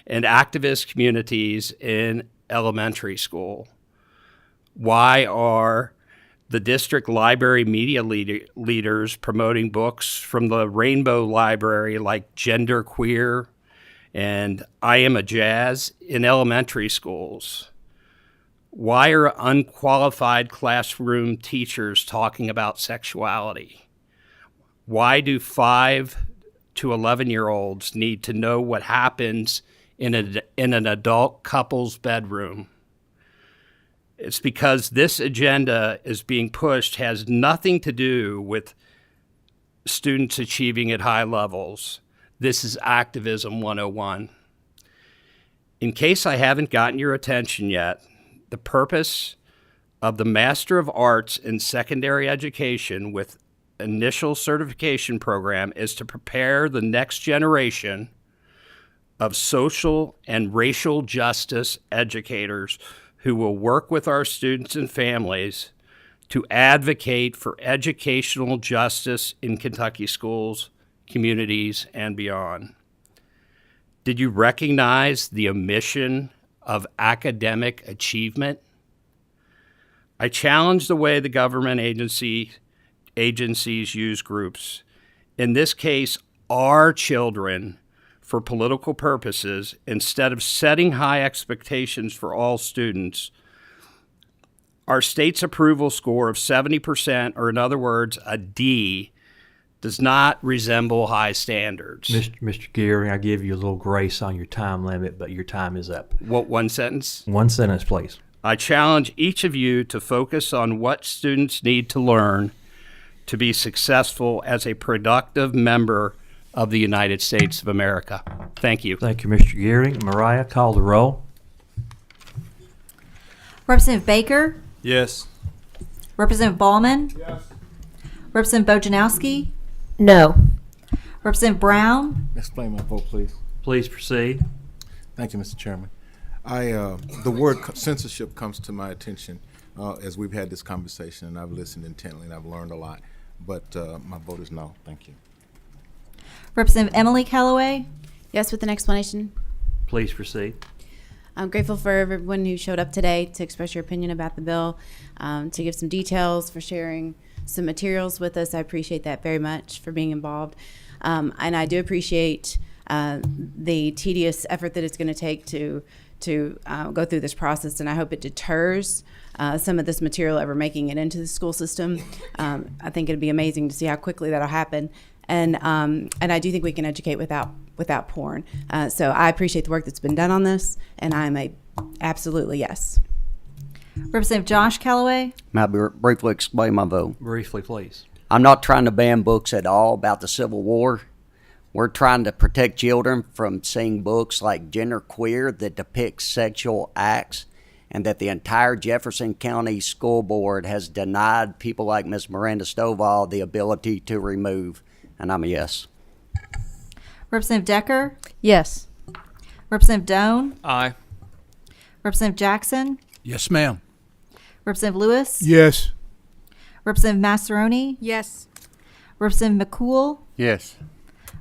and activist communities in elementary school? Why are the district library media leaders promoting books from the Rainbow Library like Gender Queer and I Am a Jazz in elementary schools? Why are unqualified classroom teachers talking about sexuality? Why do 5 to 11-year-olds need to know what happens in an adult couple's bedroom? It's because this agenda is being pushed has nothing to do with students achieving at high levels. This is activism 101. In case I haven't gotten your attention yet, the purpose of the Master of Arts in Secondary Education with initial certification program is to prepare the next generation of social and racial justice educators who will work with our students and families to advocate for educational justice in Kentucky schools, communities, and beyond. Did you recognize the omission of academic achievement? I challenge the way the government agencies use groups, in this case, our children, for political purposes. Instead of setting high expectations for all students. Our state's approval score of 70%, or in other words, a D, does not resemble high standards. Mr. Gearing, I give you a little grace on your time limit, but your time is up. What, one sentence? One sentence, please. I challenge each of you to focus on what students need to learn to be successful as a productive member of the United States of America. Thank you. Thank you, Mr. Gearing. Mariah, call the roll. Representative Baker? Yes. Representative Ballman? Yes. Representative Bojanowski? No. Representative Brown? Explain my vote, please. Please proceed. Thank you, Mr. Chairman. The word censorship comes to my attention as we've had this conversation, and I've listened intently and I've learned a lot. But my vote is no. Thank you. Representative Emily Callaway? Yes, with an explanation. Please proceed. I'm grateful for everyone who showed up today to express your opinion about the bill, to give some details, for sharing some materials with us. I appreciate that very much, for being involved. And I do appreciate the tedious effort that it's going to take to go through this process, and I hope it deters some of this material ever making it into the school system. I think it'd be amazing to see how quickly that'll happen. And I do think we can educate without porn. So I appreciate the work that's been done on this, and I'm a absolutely yes. Representative Josh Callaway? May I briefly explain my vote? Briefly, please. I'm not trying to ban books at all about the Civil War. We're trying to protect children from seeing books like Gender Queer that depict sexual acts, and that the entire Jefferson County School Board has denied people like Ms. Miranda Stovall the ability to remove. And I'm a yes. Representative Decker? Yes. Representative Doan? Aye. Representative Jackson? Yes, ma'am. Representative Lewis? Yes. Representative Massaroni? Yes. Representative McCool? Yes.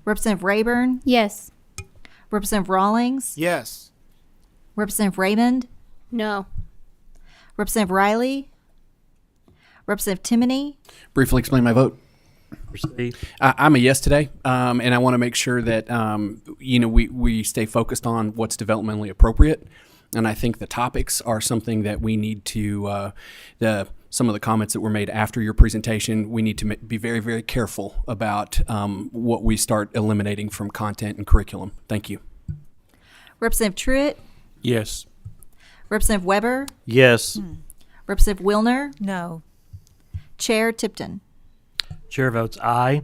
Representative Rayburn? Yes. Representative Rawlings? Yes. Representative Raymond? No. Representative Riley? Representative Timoney? Briefly explain my vote. Proceed. I'm a yes today, and I want to make sure that we stay focused on what's developmentally appropriate. And I think the topics are something that we need to, some of the comments that were made after your presentation, we need to be very, very careful about what we start eliminating from content and curriculum. Thank you. Representative Truitt? Yes. Representative Weber? Yes. Representative Wilner? No. Chair Tipton? Chair votes aye.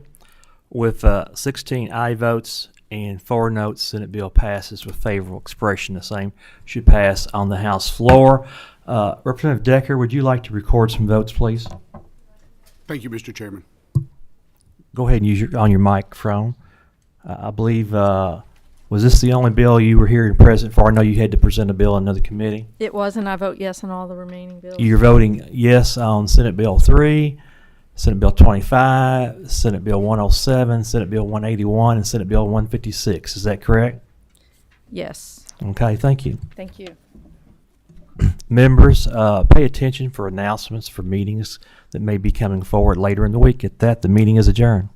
With 16 aye votes and 4 notes, Senate bill passes with favorable expression. The same should pass on the House floor. Representative Decker, would you like to record some votes, please? Thank you, Mr. Chairman. Go ahead and use on your microphone. I believe, was this the only bill you were here and present for? I know you had to present a bill in another committee. It was, and I vote yes on all the remaining bills. You're voting yes on Senate Bill 3, Senate Bill 25, Senate Bill 107, Senate Bill 181, and Senate Bill 156. Is that correct? Yes. Okay, thank you. Thank you. Members, pay attention for announcements for meetings that may be coming forward later in the week. At that, the meeting is adjourned.